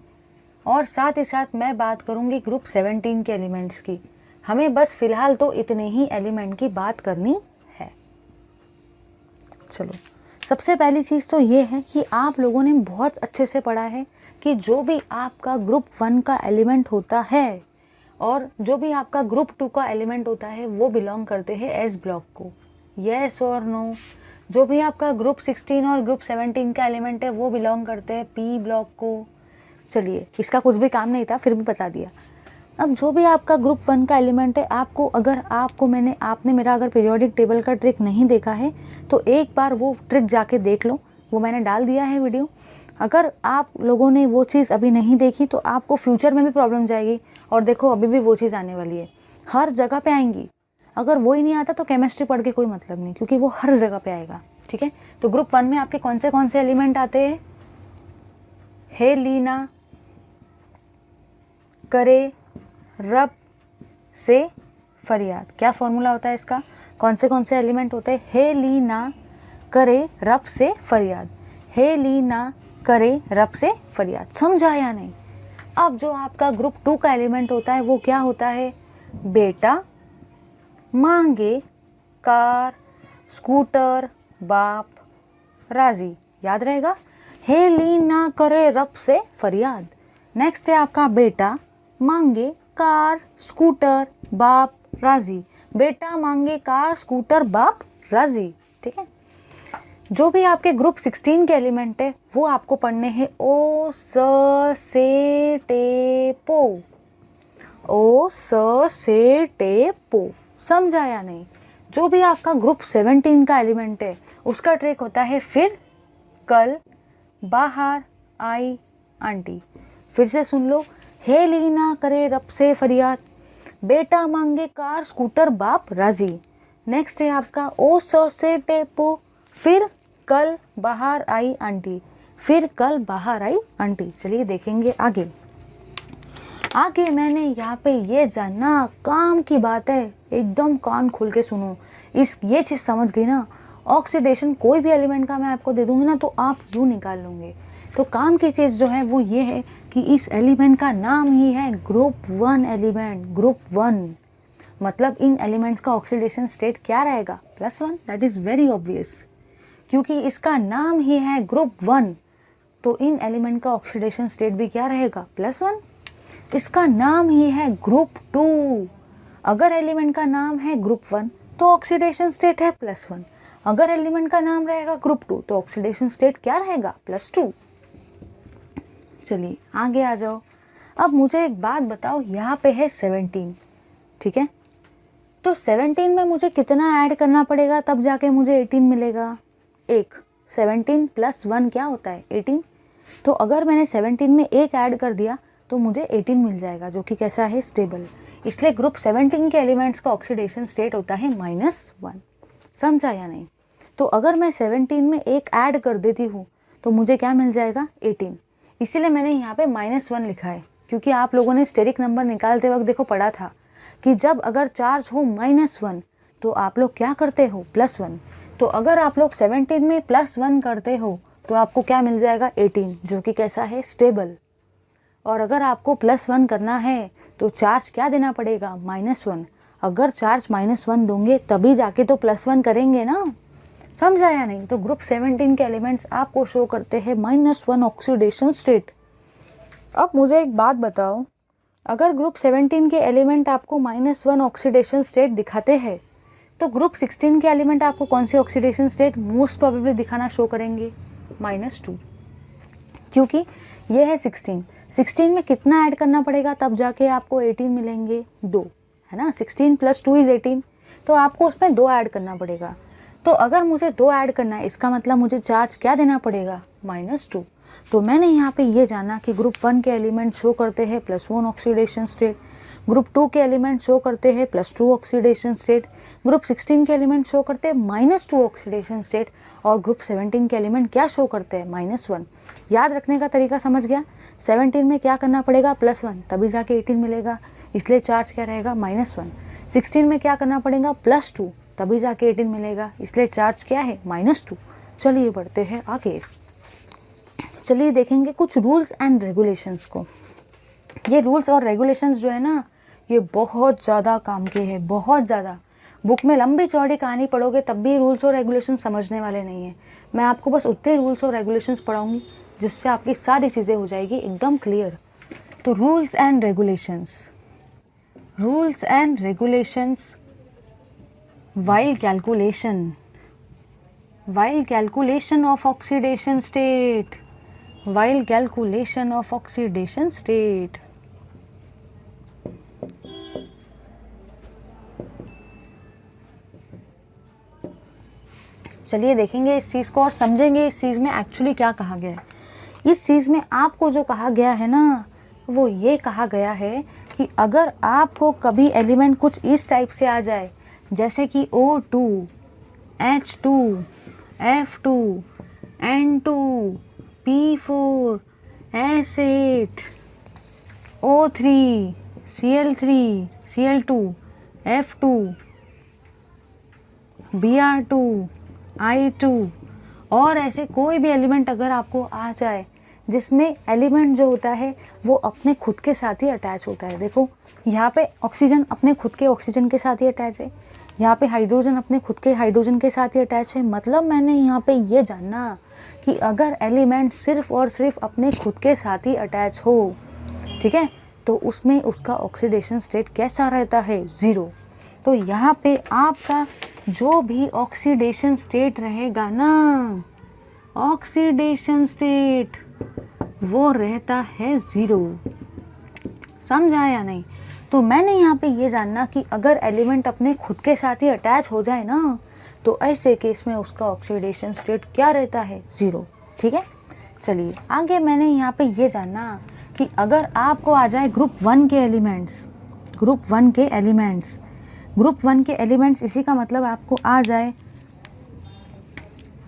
और साथ ही साथ मैं बात करूँगी ग्रुप 17 के एलिमेंट्स की। हमें बस फ़िलहाल तो इतने ही एलिमेंट की बात करनी है। चलो, सबसे पहली चीज़ तो ये है कि आप लोगों ने बहुत अच्छे से पढ़ा है कि जो भी आपका ग्रुप 1 का एलिमेंट होता है और जो भी आपका ग्रुप 2 का एलिमेंट होता है वो बिलोंग करते हैं एस ब्लॉक को। येस और नो? जो भी आपका ग्रुप 16 और ग्रुप 17 का एलिमेंट है वो बिलोंग करते हैं पी ब्लॉक को। चलिए, इसका कुछ भी काम नहीं था फिर भी बता दिया। अब जो भी आपका ग्रुप 1 का एलिमेंट है, आपको अगर आपने मेरा अगर पीरियोडिक टेबल का ट्रिक नहीं देखा है तो एक बार वो ट्रिक जाके देख लो, वो मैंने डाल दिया है वीडियो। अगर आप लोगों ने वो चीज़ अभी नहीं देखी तो आपको फ्यूचर में भी प्रॉब्लम जाएगी। और देखो अभी भी वो चीज़ आने वाली है, हर जगह पे आएंगी। अगर वो ही नहीं आता तो केमिस्ट्री पढ़ के कोई मतलब नहीं, क्योंकि वो हर जगह पे आएगा, ठीक है। तो ग्रुप 1 में आपके कौन से एलिमेंट आते हैं, हेलिना, करे, रब से फरियाद। क्या फॉर्मूला होता है इसका, कौन से एलिमेंट होते हैं? हे ली ना करे रब से फरियाद, हे ली ना करे रब से फरियाद। समझा या नहीं? अब जो आपका ग्रुप 2 का एलिमेंट होता है वो क्या होता है? बेटा मांगे कार स्कूटर बाप राजी। याद रहेगा? हे ली ना करे रब से फरियाद। नेक्स्ट है आपका बेटा मांगे कार स्कूटर बाप राजी। बेटा मांगे कार स्कूटर बाप राजी। ठीक है। जो भी आपके ग्रुप 16 के एलिमेंट है वो आपको पढ़ने हैं ओ स से टे पो, ओ स से टे पो। समझा या नहीं? जो भी आपका ग्रुप 17 का एलिमेंट है उसका ट्रिक होता है फिर कल बाहर आई आंटी। फिर से सुन लो, हे लीना करे रब से फरियाद, बेटा मांगे कार स्कूटर बाप राजी। नेक्स्ट है आपका ओ स से टे पो, फिर कल बाहर आई आंटी, फिर कल बाहर आई आंटी। चलिए देखेंगे आगे। आगे मैंने यहाँ पे ये जानना काम की बात है, एकदम कान खोल के सुनो। ये चीज़ समझ गई ना, ऑक्सीडेशन कोई भी एलिमेंट का मैं आपको दे दूंगी ना तो आप यूँ निकाल लोगे। तो काम की चीज़ जो है वो ये है कि इस एलिमेंट का नाम ही है ग्रुप 1 एलिमेंट। ग्रुप 1 मतलब इन एलिमेंट्स का ऑक्सीडेशन स्टेट क्या रहेगा? +1। दैट इज़ वेरी ऑब्वियस, क्योंकि इसका नाम ही है ग्रुप 1 तो इन एलिमेंट का ऑक्सीडेशन स्टेट भी क्या रहेगा? +1। इसका नाम ही है ग्रुप 2। अगर एलिमेंट का नाम है ग्रुप 1 तो ऑक्सीडेशन स्टेट है +1। अगर एलिमेंट का नाम रहेगा ग्रुप 2 तो ऑक्सीडेशन स्टेट क्या रहेगा? +2। चलिए आगे आ जाओ। अब मुझे एक बात बताओ, यहाँ पे है 17, ठीक है? तो 17 में मुझे कितना ऐड करना पड़ेगा तब जाके मुझे 18 मिलेगा? 1। 17 + 1 क्या होता है? 18। तो अगर मैंने 17 में 1 ऐड कर दिया तो मुझे 18 मिल जाएगा, जो कि कैसा है? स्टेबल। इसलिए ग्रुप 17 के एलिमेंट्स का ऑक्सीडेशन स्टेट होता है -1। समझा या नहीं? तो अगर मैं 17 में 1 ऐड कर देती हूँ तो मुझे क्या मिल जाएगा? 18। इसीलिए मैंने यहाँ पे -1 लिखा है, क्योंकि आप लोगों ने स्टेरिक नंबर निकालते वक्त देखो पढ़ा था कि जब अगर चार्ज हो -1 तो आप लोग क्या करते हो? +1। तो अगर आप लोग 17 में +1 करते हो तो आपको क्या मिल जाएगा? 18, जो कि कैसा है? स्टेबल। और अगर आपको +1 करना है तो चार्ज क्या देना पड़ेगा? -1। अगर चार्ज -1 दोगे तभी जाके तो +1 करेंगे ना। समझा या नहीं? तो ग्रुप 17 के एलिमेंट्स आपको शो करते हैं -1 ऑक्सीडेशन स्टेट। अब मुझे एक बात बताओ, अगर ग्रुप 17 के एलिमेंट आपको -1 ऑक्सीडेशन स्टेट दिखाते हैं तो ग्रुप 16 के एलिमेंट आपको कौन से ऑक्सीडेशन स्टेट मोस्ट प्रोबेबली दिखाना शो करेंगे? -2, क्योंकि ये है 16 में कितना ऐड करना पड़ेगा तब जाके आपको 18 मिलेंगे? 2, है ना? 16 + 2 = 18, तो आपको उसमें 2 ऐड करना पड़ेगा। तो अगर मुझे 2 ऐड करना है इसका मतलब मुझे चार्ज क्या देना पड़ेगा? -2। तो मैंने यहाँ पे ये जाना कि ग्रुप 1 के एलिमेंट शो करते हैं +1 ऑक्सीडेशन स्टेट, ग्रुप 2 के एलिमेंट शो करते हैं +2 ऑक्सीडेशन स्टेट, ग्रुप 16 के एलिमेंट शो करते हैं -2 ऑक्सीडेशन स्टेट, और ग्रुप 17 के एलिमेंट क्या शो करते हैं? -1। याद रखने का तरीका समझ गया? 17 में क्या करना पड़ेगा? +1, तभी जाके 18 मिलेगा, इसलिए चार्ज क्या रहेगा? -1। 16 में क्या करना पड़ेगा? +2, तभी जाके 18 मिलेगा, इसलिए चार्ज क्या है? -2। चलिए बढ़ते हैं आगे। चलिए देखेंगे कुछ रूल्स एंड रेगुलेशंस को। ये रूल्स और रेगुलेशंस जो है ना, ये बहुत ज़्यादा काम के हैं, बहुत ज़्यादा। बुक में लंबी चौड़ी कहानी पढ़ोगे तब भी रूल्स और रेगुलेशंस समझने वाले नहीं है। मैं आपको बस उतने रूल्स और रेगुलेशंस पढ़ाऊंगी जिससे आपकी सारी चीज़ें हो जाएगी एकदम क्लियर। तो rules and regulations, rules and regulations while calculation of oxidation state, while calculation of oxidation state। चलिए देखेंगे इस चीज़ को और समझेंगे इस चीज़ में एक्चुअली क्या कहा गया है। इस चीज़ में आपको जो कहा गया है ना, वो ये कहा गया है कि अगर आपको कभी एलिमेंट कुछ इस टाइप से आ जाए, जैसे कि O2, H2, F2, N2, P4, S8, O3, Cl3, Cl2, F2, Br2, I2 और ऐसे कोई भी एलिमेंट अगर आपको आ जाए जिसमें एलिमेंट जो होता है वो अपने खुद के साथ ही अटैच होता है। देखो यहाँ पे ऑक्सीजन अपने खुद के ऑक्सीजन के साथ ही अटैच है, यहाँ पे हाइड्रोजन अपने खुद के हाइड्रोजन के साथ ही अटैच है। मतलब मैंने यहाँ पे ये जानना कि अगर एलिमेंट सिर्फ और सिर्फ अपने खुद के साथ ही अटैच हो, ठीक है, तो उसमें उसका ऑक्सीडेशन स्टेट कैसा रहता है? 0। तो यहाँ पे आपका जो भी ऑक्सीडेशन स्टेट रहेगा ना, ऑक्सीडेशन स्टेट वो रहता है 0। समझा या नहीं? तो मैंने यहाँ पे ये जानना कि अगर एलिमेंट अपने खुद के साथ ही अटैच हो जाए ना, तो ऐसे केस में उसका ऑक्सीडेशन स्टेट क्या रहता है? 0। ठीक है, चलिए आगे मैंने यहाँ पे ये जानना कि अगर आपको आ जाए ग्रुप 1 के एलिमेंट्स, ग्रुप 1 के एलिमेंट्स, ग्रुप 1 के एलिमेंट्स, इसी का मतलब आपको आ जाए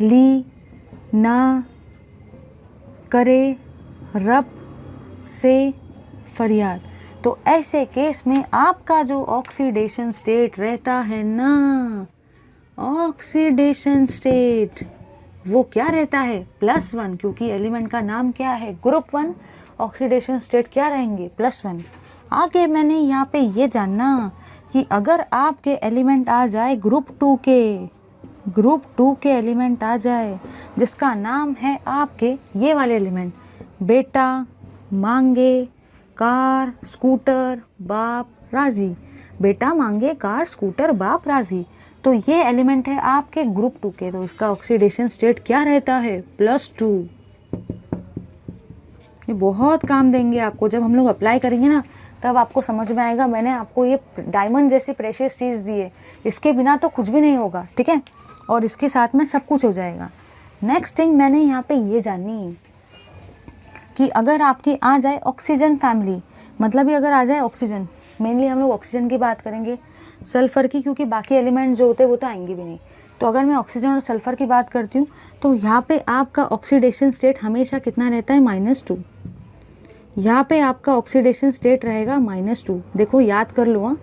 ली, ना, करे, रब, से, फरियाद। तो ऐसे केस में आपका जो ऑक्सीडेशन स्टेट रहता है ना, ऑक्सीडेशन स्टेट वो क्या रहता है? +1, क्योंकि एलिमेंट का नाम क्या है? ग्रुप 1। ऑक्सीडेशन स्टेट क्या रहेंगे? +1। आगे मैंने यहाँ पे ये जानना कि अगर आपके एलिमेंट आ जाए ग्रुप 2 के, ग्रुप 2 के एलिमेंट आ जाए जिसका नाम है आपके ये वाले एलिमेंट, बेटा, मांगे, कार, स्कूटर, बाप, राजी। बेटा, मांगे, कार, स्कूटर, बाप, राजी। तो ये एलिमेंट है आपके ग्रुप 2 के, तो इसका ऑक्सीडेशन स्टेट क्या रहता है? +2। ये बहुत काम देंगे आपको, जब हम लोग अप्लाई करेंगे ना तब आपको समझ में आएगा। मैंने आपको ये डायमंड जैसी प्रेशियस चीज़ दी है, इसके बिना तो कुछ भी नहीं होगा, ठीक है, और इसके साथ में सब कुछ हो जाएगा। नेक्स्ट थिंग मैंने यहाँ पे ये जानी कि अगर आपकी आ जाए ऑक्सीजन फैमिली, मतलब ये अगर आ जाए ऑक्सीजन, मेनली हम लोग ऑक्सीजन की बात करेंगे, सल्फ़र की, क्योंकि बाकी एलिमेंट जो होते हैं वो तो आएंगे भी नहीं। तो अगर मैं ऑक्सीजन और सल्फ़र की बात करती हूँ तो यहाँ पे आपका ऑक्सीडेशन स्टेट हमेशा कितना रहता है? -2। यहाँ पे आपका ऑक्सीडेशन स्टेट रहेगा -2। देखो याद कर लो, हाँ,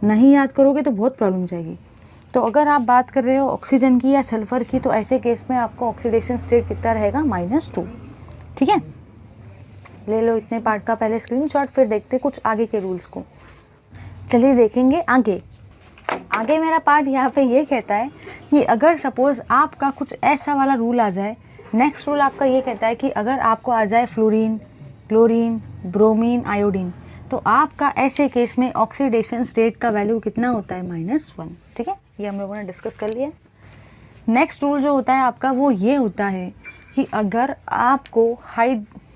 नहीं याद करोगे तो बहुत प्रॉब्लम जाएगी। तो अगर आप बात कर रहे हो ऑक्सीजन की या सल्फ़र की, तो ऐसे केस में आपका ऑक्सीडेशन स्टेट कितना रहेगा? -2। ठीक है, ले लो इतने पार्ट का पहले स्क्रीनशॉट, फिर देखते कुछ आगे के रूल्स को। चलिए देखेंगे आगे। आगे मेरा पार्ट यहाँ पे ये कहता है कि अगर सपोज़ आपका कुछ ऐसा वाला रूल आ जाए, नेक्स्ट रूल आपका ये कहता है कि अगर आपको आ जाए फ्लोरीन, क्लोरीन, ब्रोमीन, आयोडीन, तो आपका ऐसे केस में ऑक्सीडेशन स्टेट का वैल्यू कितना होता है? -1। ठीक है, ये हम लोगों ने डिस्कस कर लिया। नेक्स्ट रूल जो होता है आपका वो ये होता है कि अगर आपको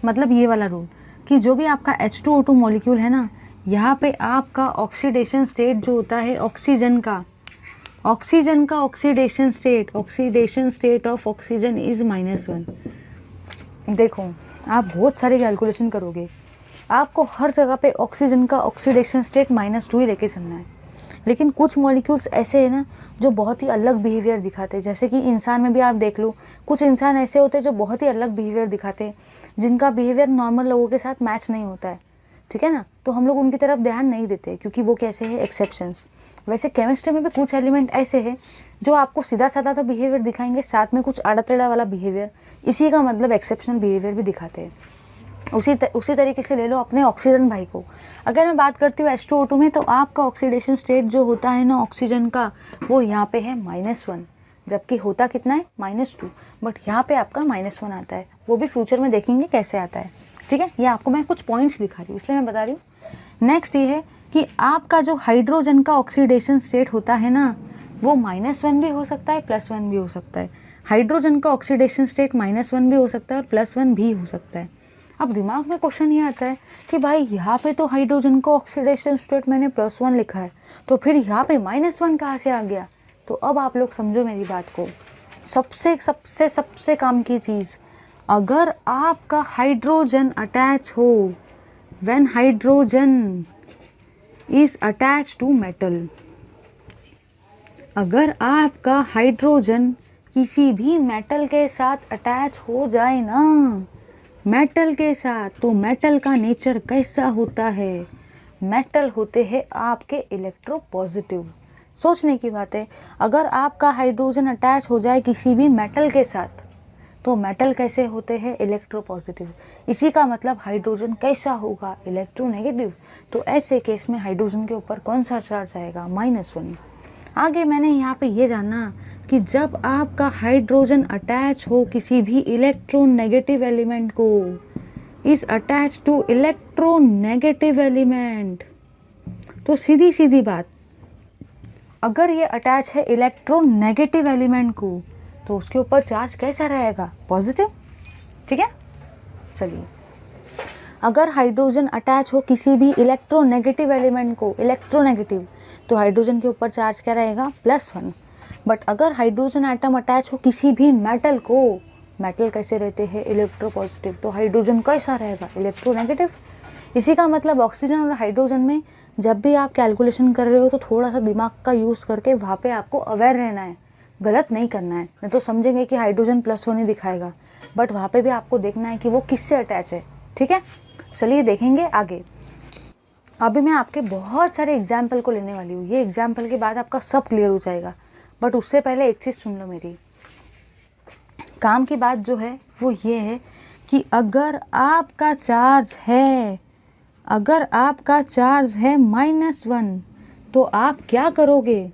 मतलब ये वाला रूल कि जो भी आपका H2O2 मॉलिक्यूल है ना, यहाँ पे आपका ऑक्सीडेशन स्टेट जो होता है ऑक्सीजन का oxidation state of oxygen is -1। देखो आप बहुत सारे कैलकुलेशन करोगे, आपको हर जगह पे ऑक्सीजन का ऑक्सीडेशन स्टेट -2 ही लेके चलना है। लेकिन कुछ मॉलिक्यूल्स ऐसे हैं ना जो बहुत ही अलग बिहेवियर दिखाते हैं, जैसे कि इंसान में भी आप देख लो, कुछ इंसान ऐसे होते हैं जो बहुत ही अलग बिहेवियर दिखाते हैं, जिनका बिहेवियर नॉर्मल लोगों के साथ मैच नहीं होता है, ठीक है ना, तो हम लोग उनकी तरफ ध्यान नहीं देते क्योंकि वो कैसे है, एक्सेप्शंस। वैसे केमिस्ट्री में भी कुछ एलिमेंट ऐसे हैं जो आपको सीधा साधा तो बिहेवियर दिखाएंगे, साथ में कुछ आड़ा टेढ़ा वाला बिहेवियर, इसी का मतलब एक्सेप्शनल बिहेवियर भी दिखाते हैं। उसी तरीके से ले लो अपने ऑक्सीजन भाई को। अगर मैं बात करती हूँ H2O2 में, तो आपका ऑक्सीडेशन स्टेट जो होता है ना ऑक्सीजन का, वो यहाँ पे है -1, जबकि होता कितना है? -2, बट यहाँ पे आपका -1 आता है। वो भी फ्यूचर में देखेंगे कैसे आता है, ठीक है। ये आपको मैं कुछ पॉइंट्स दिखा रही हूँ इसलिए मैं बता रही हूँ। नेक्स्ट ये है कि आपका जो हाइड्रोजन का ऑक्सीडेशन स्टेट होता है ना, वो -1 भी हो सकता है, +1 भी हो सकता है। हाइड्रोजन का ऑक्सीडेशन स्टेट -1 भी हो सकता है और +1 भी हो सकता है। अब दिमाग में क्वेश्चन ये आता है कि भाई यहाँ पे तो हाइड्रोजन का ऑक्सीडेशन स्टेट मैंने +1 लिखा है, तो फिर यहाँ पे -1 कहाँ से आ गया? तो अब आप लोग समझो मेरी बात को। सबसे काम की चीज़, अगर आपका हाइड्रोजन अटैच हो, when hydrogen is attach to metal, अगर आपका हाइड्रोजन किसी भी मेटल के साथ अटैच हो जाए ना, मेटल के साथ, तो मेटल का नेचर कैसा होता है? मेटल होते हैं आपके इलेक्ट्रोपॉजिटिव, सोचने की बात है। अगर आपका हाइड्रोजन अटैच हो जाए किसी भी मेटल के साथ, तो मेटल कैसे होते हैं? इलेक्ट्रोपॉजिटिव। इसी का मतलब हाइड्रोजन कैसा होगा? इलेक्ट्रोनेगेटिव। तो ऐसे केस में हाइड्रोजन के ऊपर कौन सा चार्ज आएगा? -1। आगे मैंने यहाँ पे ये जानना कि जब आपका हाइड्रोजन अटैच हो किसी भी इलेक्ट्रोनेगेटिव एलिमेंट को, is attach to electronegative element, तो सीधी सीधी बात, अगर ये अटैच है इलेक्ट्रोनेगेटिव एलिमेंट को, तो उसके ऊपर चार्ज कैसा रहेगा? पॉजिटिव। ठीक है, चलिए, अगर हाइड्रोजन अटैच हो किसी भी इलेक्ट्रोनेगेटिव एलिमेंट को, इलेक्ट्रोनेगेटिव, तो हाइड्रोजन के ऊपर चार्ज क्या रहेगा? +1। बट अगर हाइड्रोजन एटम अटैच हो किसी भी मेटल को, मेटल कैसे रहते हैं? इलेक्ट्रोपॉजिटिव, तो हाइड्रोजन कैसा रहेगा? इलेक्ट्रोनेगेटिव। इसी का मतलब ऑक्सीजन और हाइड्रोजन में जब भी आप कैलकुलेशन कर रहे हो तो थोड़ा सा दिमाग का यूज़ करके वहाँ पे आपको अवेयर रहना है, गलत नहीं करना है, नहीं तो समझेंगे कि हाइड्रोजन +1 ही दिखाएगा, बट वहाँ पे भी आपको देखना है कि वो किससे अटैच है। ठीक है, चलिए देखेंगे आगे। अभी मैं आपके बहुत सारे एग्जाम्पल को लेने वाली हूँ, ये एग्जाम्पल के बाद आपका सब क्लियर हो जाएगा, बट उससे पहले एक चीज़ सुन लो मेरी। काम की बात जो है वो ये है कि अगर आपका चार्ज है -1, तो आप क्या करोगे?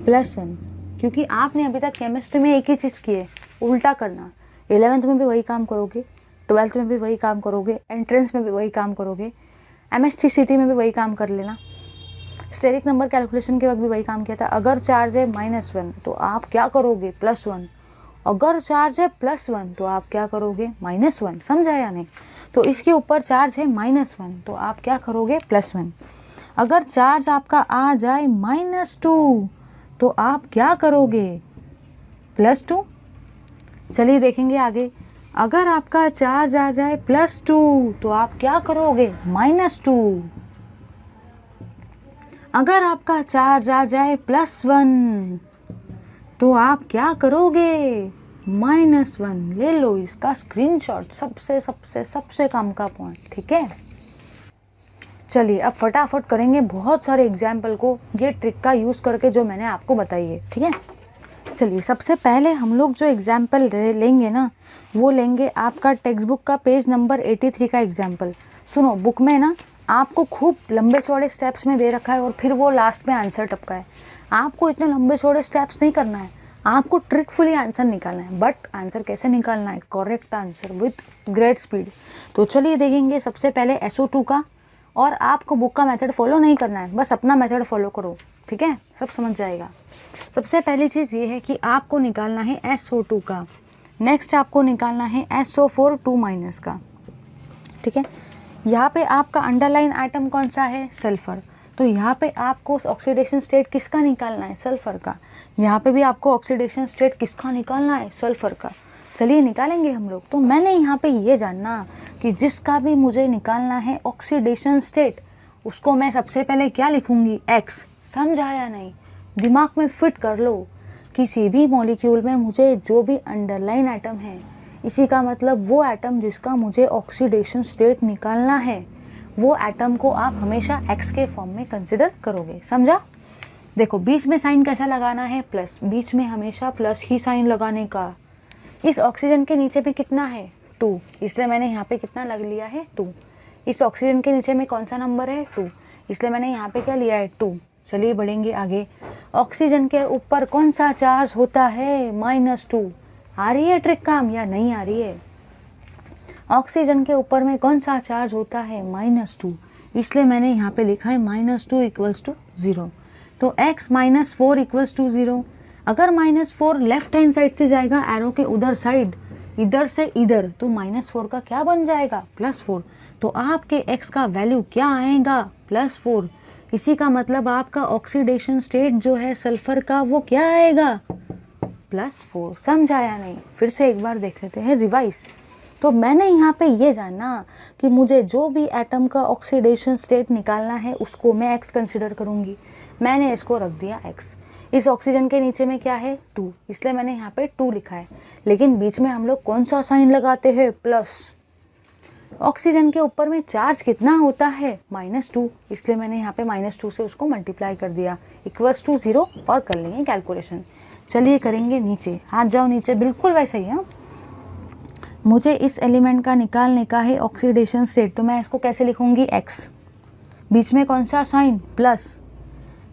+1, क्योंकि आपने अभी तक केमिस्ट्री में एक ही चीज़ की है, उल्टा करना। 11th में भी वही काम करोगे, 12th में भी वही काम करोगे, एंट्रेंस में भी वही काम करोगे, MSTCT में भी वही काम कर लेना, स्टेरिक नंबर कैलकुलेशन के वक्त भी वही काम किया था। अगर चार्ज है -1 तो आप क्या करोगे? +1। अगर चार्ज है +1 तो आप क्या करोगे? -1। समझा या नहीं? तो इसके ऊपर चार्ज है -1 तो आप क्या करोगे? +1। अगर चार्ज आपका आ जाए -2 तो आप क्या करोगे? +2। चलिए देखेंगे आगे। अगर आपका चार्ज आ जाए +2 तो आप क्या करोगे? -2। अगर आपका चार्ज आ जाए +1 तो आप क्या करोगे? -1। ले लो इसका स्क्रीनशॉट, सबसे कम का पॉइंट। ठीक है, चलिए अब फटाफट करेंगे बहुत सारे एग्जाम्पल को ये ट्रिक का यूज़ करके जो मैंने आपको बताई है। ठीक है, चलिए सबसे पहले हम लोग जो एग्जाम्पल लेंगे ना, वो लेंगे आपका टेक्स्ट बुक का पेज नंबर 83 का एग्जाम्पल। सुनो, बुक में ना आपको खूब लंबे चौड़े स्टेप्स में दे रखा है और फिर वो लास्ट में आंसर टपका है। आपको इतने लंबे चौड़े स्टेप्स नहीं करना है, आपको ट्रिकफुली आंसर निकालना है। बट आंसर कैसे निकालना है? Correct answer with great speed. तो चलिए देखेंगे सबसे पहले SO2 का, और आपको बुक का मेथड फॉलो नहीं करना है, बस अपना मेथड फॉलो करो। ठीक है, सब समझ जाएगा। सबसे पहली चीज़ ये है कि आपको निकालना है SO2 का, नेक्स्ट आपको निकालना है SO4 2- का। ठीक है, यहाँ पे आपका अंडरलाइन आइटम कौन सा है? सल्फर। तो यहाँ पे आपको ऑक्सीडेशन स्टेट किसका निकालना है? सल्फर का। यहाँ पे भी आपको ऑक्सीडेशन स्टेट किसका निकालना है? सल्फर का। चलिए निकालेंगे हम लोग। तो मैंने यहाँ पे ये जानना कि जिसका भी मुझे निकालना है ऑक्सीडेशन स्टेट, उसको मैं सबसे पहले क्या लिखूँगी? X। समझा या नहीं? दिमाग में फिट कर लो। किसी भी मॉलिक्यूल में मुझे जो भी अंडरलाइन एटम है, इसी का मतलब वो एटम जिसका मुझे ऑक्सीडेशन स्टेट निकालना है, वो एटम को आप हमेशा X के फॉर्म में कंसिडर करोगे। समझा? देखो बीच में साइन कैसा लगाना है? प्लस। बीच में हमेशा प्लस ही साइन लगाने का। इस ऑक्सीजन के नीचे पे कितना है? 2, इसलिए मैंने यहाँ पे कितना लग लिया है? 2। इस ऑक्सीजन के नीचे में कौन सा नंबर है? 2, इसलिए मैंने यहाँ पे क्या लिया है? 2। चलिए बढ़ेंगे आगे। ऑक्सीजन के ऊपर कौन सा चार्ज होता है? -2। आ रही है ट्रिक काम या नहीं आ रही है? ऑक्सीजन के ऊपर में कौन सा चार्ज होता है? -2, इसलिए मैंने यहाँ पे लिखा है -2 = 0। तो x - 4 = 0। अगर -4 लेफ्ट हैंड साइड से जाएगा एरो के उधर साइड, इधर से इधर, तो -4 का क्या बन जाएगा? +4। तो आपके x का वैल्यू क्या आएगा? +4। इसी का मतलब आपका ऑक्सीडेशन स्टेट जो है सल्फर का, वो क्या आएगा? +4। समझा या नहीं? फिर से एक बार देख लेते हैं रिवाइज। तो मैंने यहाँ पे ये जाना कि मुझे जो भी एटम का ऑक्सीडेशन स्टेट निकालना है उसको मैं X कंसिडर करूँगी। मैंने इसको रख दिया X। इस ऑक्सीजन के नीचे में क्या है? 2, इसलिए मैंने यहाँ पे 2 लिखा है। लेकिन बीच में हम लोग कौन सा साइन लगाते हैं? प्लस। ऑक्सीजन के ऊपर में चार्ज कितना होता है -2, इसलिए मैंने यहाँ पे -2 से उसको मल्टीप्लाई कर दिया इक्वल्स टू 0 और कर लेंगे कैलकुलेशन। चलिए करेंगे नीचे, हाथ जाओ नीचे, बिल्कुल वैसे ही। हाँ, मुझे इस एलिमेंट का निकालने का है ऑक्सीडेशन स्टेट, तो मैं इसको कैसे लिखूंगी x, बीच में कौन सा साइन प्लस,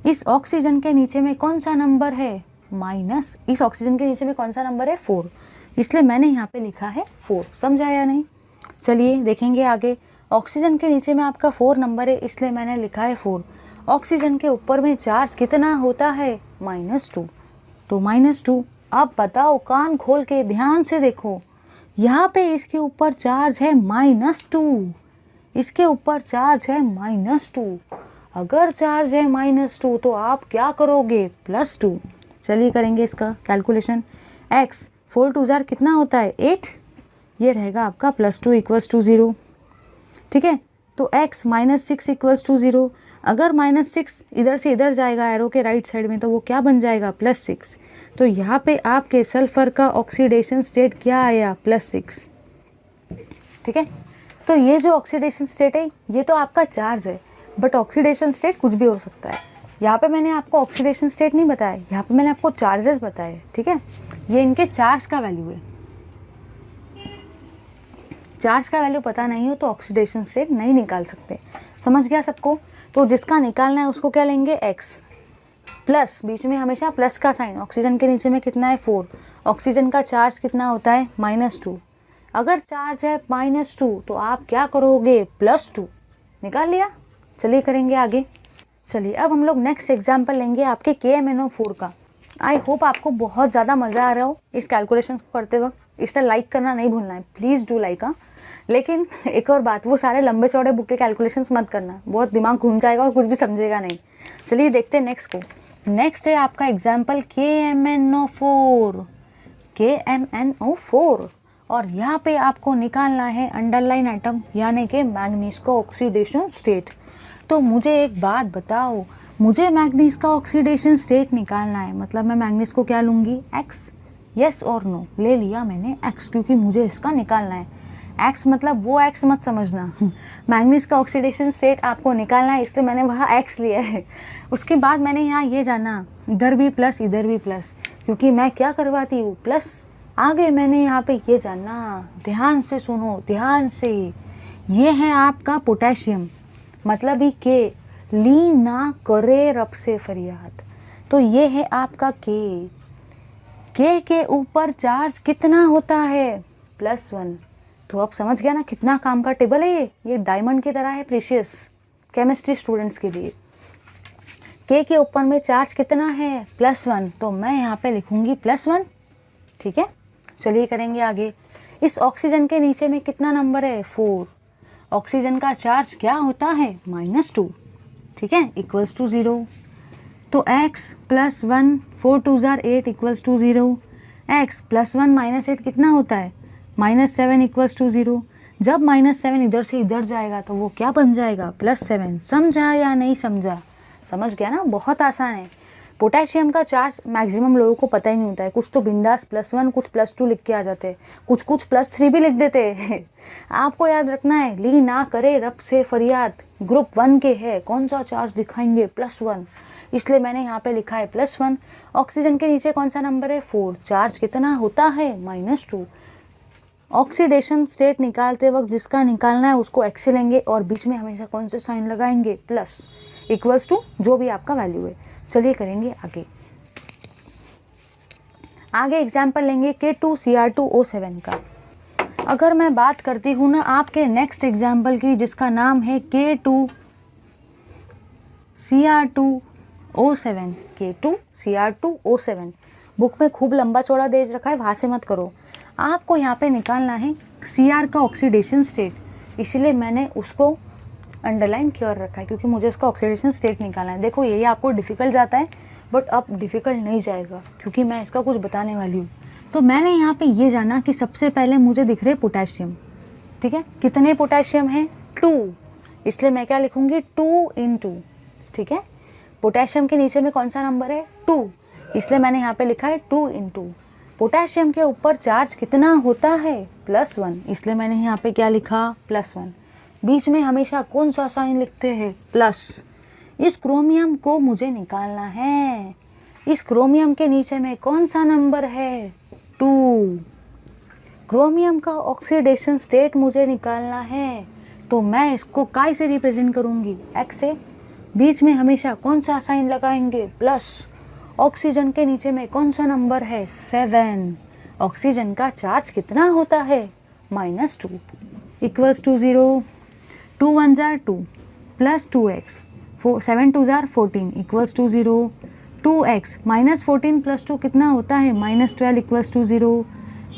इस ऑक्सीजन के नीचे में कौन सा नंबर है माइनस, इस ऑक्सीजन के नीचे में कौन सा नंबर है 4, इसलिए मैंने यहाँ पे लिखा है 4। समझा या नहीं? चलिए देखेंगे आगे। ऑक्सीजन के नीचे में आपका 4 नंबर है, इसलिए मैंने लिखा है 4। ऑक्सीजन के ऊपर में चार्ज कितना होता है -2, तो -2। अब बताओ, कान खोल के ध्यान से देखो, यहाँ पे इसके ऊपर चार्ज है -2, इसके ऊपर चार्ज है -2। अगर चार्ज है -2 तो आप क्या करोगे +2। चलिए करेंगे इसका कैलकुलेशन। x 4 2 जार कितना होता है 8, ये रहेगा आपका +2 = 0। ठीक है, तो x -6 = 0। अगर -6 इधर से इधर जाएगा एरो के राइट साइड में, तो वो क्या बन जाएगा +6। तो यहाँ पे आपके सल्फर का ऑक्सीडेशन स्टेट क्या आया +6। ठीक है, तो ये जो ऑक्सीडेशन स्टेट है ये तो आपका चार्ज है, बट ऑक्सीडेशन स्टेट कुछ भी हो सकता है। यहाँ पे मैंने आपको ऑक्सीडेशन स्टेट नहीं बताया, यहाँ पे मैंने आपको चार्जेस बताए। ठीक है, ये इनके चार्ज का वैल्यू है। चार्ज का वैल्यू पता नहीं हो तो ऑक्सीडेशन स्टेट नहीं निकाल सकते। समझ गया सबको? तो जिसका निकालना है उसको क्या लेंगे x, प्लस बीच में हमेशा प्लस का साइन, ऑक्सीजन के नीचे में कितना है 4, ऑक्सीजन का चार्ज कितना होता है -2। अगर चार्ज है -2 तो आप क्या करोगे +2। निकाल लिया? चलिए करेंगे आगे। चलिए अब हम लोग नेक्स्ट एग्जाम्पल लेंगे आपके KMnO4 का। आई होप आपको बहुत ज़्यादा मज़ा आ रहा हो इस कैलकुलेशन को करते वक्त। इससे लाइक करना नहीं भूलना है, प्लीज़ डू लाइक। हाँ, लेकिन एक और बात, वो सारे लंबे चौड़े बुक के कैलकुलेशंस मत करना, बहुत दिमाग घूम जाएगा और कुछ भी समझेगा नहीं। चलिए देखते हैं नेक्स्ट को। नेक्स्ट है आपका एग्जाम्पल KMnO4 और यहाँ पे आपको निकालना है अंडरलाइन एटम यानी कि मैंगनीज का ऑक्सीडेशन स्टेट। तो मुझे एक बात बताओ, मुझे मैंगनीज का ऑक्सीडेशन स्टेट निकालना है, मतलब मैं मैंगनीज को क्या लूँगी x, यस और नो। ले लिया मैंने x क्योंकि मुझे इसका निकालना है। x मतलब वो x मत समझना, मैंगनीज का ऑक्सीडेशन स्टेट आपको निकालना है, इसलिए मैंने वहाँ x लिया है। उसके बाद मैंने यहाँ ये जाना, इधर भी प्लस इधर भी प्लस, क्योंकि मैं क्या करवाती हूँ प्लस। आगे मैंने यहाँ पे ये जानना, ध्यान से सुनो ध्यान से, ये है आपका पोटेशियम, मतलब ही के, ली ना करे रब से फरियाद। तो ये है आपका के ऊपर चार्ज कितना होता है +1। तो अब समझ गया ना कितना काम का टेबल है ये डायमंड की तरह है, प्रीशियस केमिस्ट्री स्टूडेंट्स के लिए। के ऊपर में चार्ज कितना है +1, तो मैं यहाँ पे लिखूंगी +1। ठीक है, चलिए करेंगे आगे। इस ऑक्सीजन के नीचे में कितना नंबर है 4, ऑक्सीजन का चार्ज क्या होता है -2। ठीक है, = 0। तो x + 1 4 2 जार 8 = 0, x + 1 - 8 कितना होता है -7 = 0। जब -7 इधर से इधर जाएगा तो वो क्या बन जाएगा +7। समझा या नहीं समझा? समझ गया ना, बहुत आसान है। पोटेशियम का चार्ज मैक्सिमम लोगों को पता ही नहीं होता है, कुछ तो बिंदास +1 कुछ +2 लिख के आ जाते हैं, कुछ +3 भी लिख देते हैं। आपको याद रखना है, ली ना करे रब से फरियाद ग्रुप 1 के है, कौन सा चार्ज दिखाएंगे +1, इसलिए मैंने यहाँ पे लिखा है +1। ऑक्सीजन के नीचे कौन सा नंबर है 4, चार्ज कितना होता है -2। ऑक्सीडेशन स्टेट निकालते वक्त जिसका निकालना है उसको x से लेंगे और बीच में हमेशा कौन से साइन लगाएंगे प्लस, = जो भी आपका वैल्यू है। चलिए करेंगे आगे एग्जाम्पल लेंगे K2Cr2O7 का। अगर मैं बात करती हूँ ना आपके नेक्स्ट एग्जाम्पल की, जिसका नाम है K2Cr2O7, K2Cr2O7 बुक में खूब लंबा चौड़ा दे रखा है, वहाँ से मत करो। आपको यहाँ पे निकालना है Cr का ऑक्सीडेशन स्टेट, इसीलिए मैंने उसको अंडरलाइन किया रखा है क्योंकि मुझे उसका ऑक्सीडेशन स्टेट निकालना है। देखो ये आपको डिफ़िकल्ट जाता है, बट अब डिफ़िकल्ट नहीं जाएगा क्योंकि मैं इसका कुछ बताने वाली हूँ। तो मैंने यहाँ पे ये जाना कि सबसे पहले मुझे दिख रहे पोटेशियम। ठीक है, कितने पोटेशियम है 2, इसलिए मैं क्या लिखूँगी 2 × 2। ठीक है, पोटेशियम के नीचे में कौन सा नंबर है 2, इसलिए मैंने यहाँ पे लिखा है 2 × 2। पोटेशियम के ऊपर चार्ज कितना होता है, +1, इसलिए मैंने यहाँ पे क्या लिखा, +1। बीच में हमेशा कौन सा साइन लिखते हैं, प्लस। इस क्रोमियम को मुझे निकालना है, इस क्रोमियम के नीचे में कौन सा नंबर है, 2। क्रोमियम का ऑक्सीडेशन स्टेट मुझे निकालना है, तो मैं इसको काय से रिप्रेजेंट करूँगी, x से। बीच में हमेशा कौन सा साइन लगाएंगे, प्लस। ऑक्सीजन के नीचे में कौन सा नंबर है, 7। ऑक्सीजन का चार्ज कितना होता है, -2, इक्वल्स टू 0। 2 1s are 2 प्लस 2x, 7 2s are 14 equals to 0। 2x -14 + 2 कितना होता है, -12 equals to 0।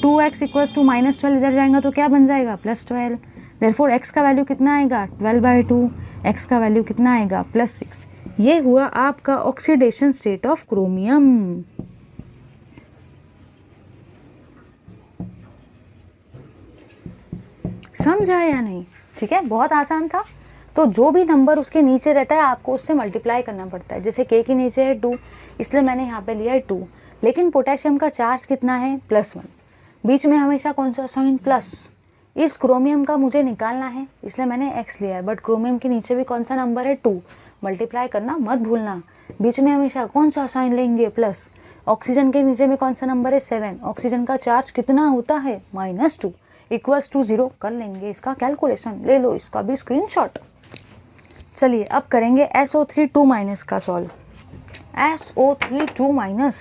2x equals to -12 इधर जाएगा तो क्या बन जाएगा, +12। देयरफॉर x का वैल्यू कितना आएगा, 12/2। x का वैल्यू कितना आएगा, +6। ये हुआ आपका ऑक्सीडेशन स्टेट ऑफ क्रोमियम। समझा या नहीं, ठीक है, बहुत आसान था। तो जो भी नंबर उसके नीचे रहता है आपको उससे मल्टीप्लाई करना पड़ता है। जैसे k के नीचे है 2, इसलिए मैंने यहाँ पे लिया है 2। लेकिन पोटेशियम का चार्ज कितना है, +1। बीच में हमेशा कौन सा साइन, प्लस। इस क्रोमियम का मुझे निकालना है, इसलिए मैंने x लिया है। बट क्रोमियम के नीचे भी कौन सा नंबर है, 2। मल्टीप्लाई करना मत भूलना। बीच में हमेशा कौन सा साइन लेंगे, प्लस। ऑक्सीजन के नीचे में कौन सा नंबर है, 7। ऑक्सीजन का चार्ज कितना होता है, -2 इक्वल्स टू 0। कर लेंगे इसका कैलकुलेशन, ले लो इसका भी स्क्रीनशॉट। चलिए अब करेंगे SO3 2- का सॉल्व। SO3 2-।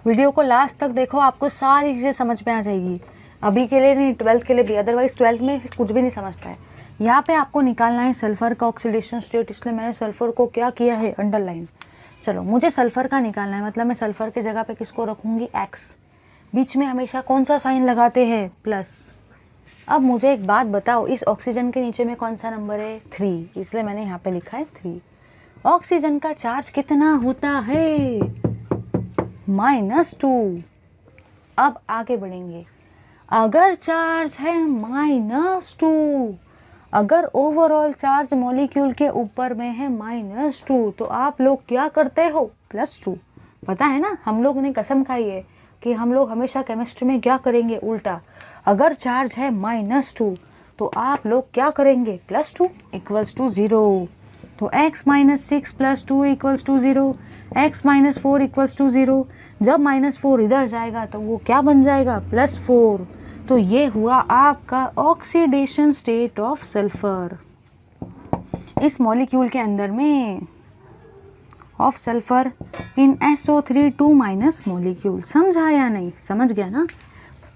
वीडियो को लास्ट तक देखो, आपको सारी चीज़ें समझ में आ जाएगी। अभी के लिए नहीं, 12th के लिए भी, अदरवाइज 12th में कुछ भी नहीं समझता है। यहाँ पे आपको निकालना है सल्फर का ऑक्सीडेशन स्टेट, इसलिए मैंने सल्फर को क्या किया है, अंडरलाइन। चलो मुझे सल्फर का निकालना है, मतलब मैं सल्फर की जगह पे किसको रखूँगी, x। बीच में हमेशा कौन सा साइन लगाते हैं, प्लस। अब मुझे एक बात बताओ, इस ऑक्सीजन के नीचे में कौन सा नंबर है, 3, इसलिए मैंने यहाँ पे लिखा है 3। ऑक्सीजन का चार्ज कितना होता है, -2। अब आगे बढ़ेंगे। अगर चार्ज है -2, अगर ओवरऑल चार्ज मॉलिक्यूल के ऊपर में है -2, तो आप लोग क्या करते हो, +2। पता है ना, हम लोग ने कसम खाई है कि हम लोग हमेशा केमिस्ट्री में क्या करेंगे, उल्टा। अगर चार्ज है -2 तो आप लोग क्या करेंगे, +2 इक्वल्स टू 0। तो x - 6 + 2 equals to 0, x - 4 equals to 0। जब -4 इधर जाएगा तो वो क्या बन जाएगा, +4। तो ये हुआ आपका ऑक्सीडेशन स्टेट ऑफ सल्फर इस मॉलिक्यूल के अंदर में, of sulphur in SO3 2- molecule. समझा या नहीं, समझ गया ना।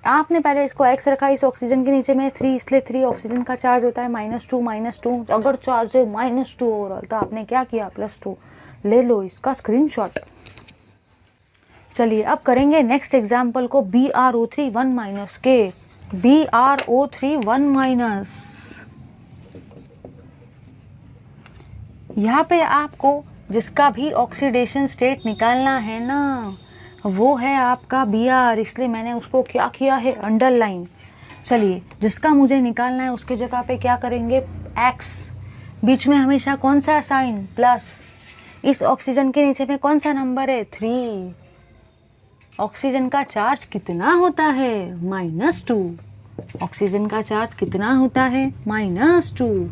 आपने पहले इसको x रखा, इस ऑक्सीजन के नीचे में 3, इसलिए 3 ऑक्सीजन का चार्ज होता है, -2। अगर चार्ज है -2 ओवरऑल तो आपने क्या किया, +2। ले लो इसका स्क्रीनशॉट। चलिए अब करेंगे नेक्स्ट एग्जाम्पल को, BrO3 1- के। BrO3 1-। यहाँ पे आपको जिसका भी ऑक्सीडेशन स्टेट निकालना है ना, वो है आपका Br, इसलिए मैंने उसको क्या किया है, अंडरलाइन। चलिए जिसका मुझे निकालना है उसके जगह पे क्या करेंगे, x। बीच में हमेशा कौन सा साइन, प्लस। इस ऑक्सीजन के नीचे में कौन सा नंबर है, 3। ऑक्सीजन का चार्ज कितना होता है, -2। ऑक्सीजन का चार्ज कितना होता है, -2।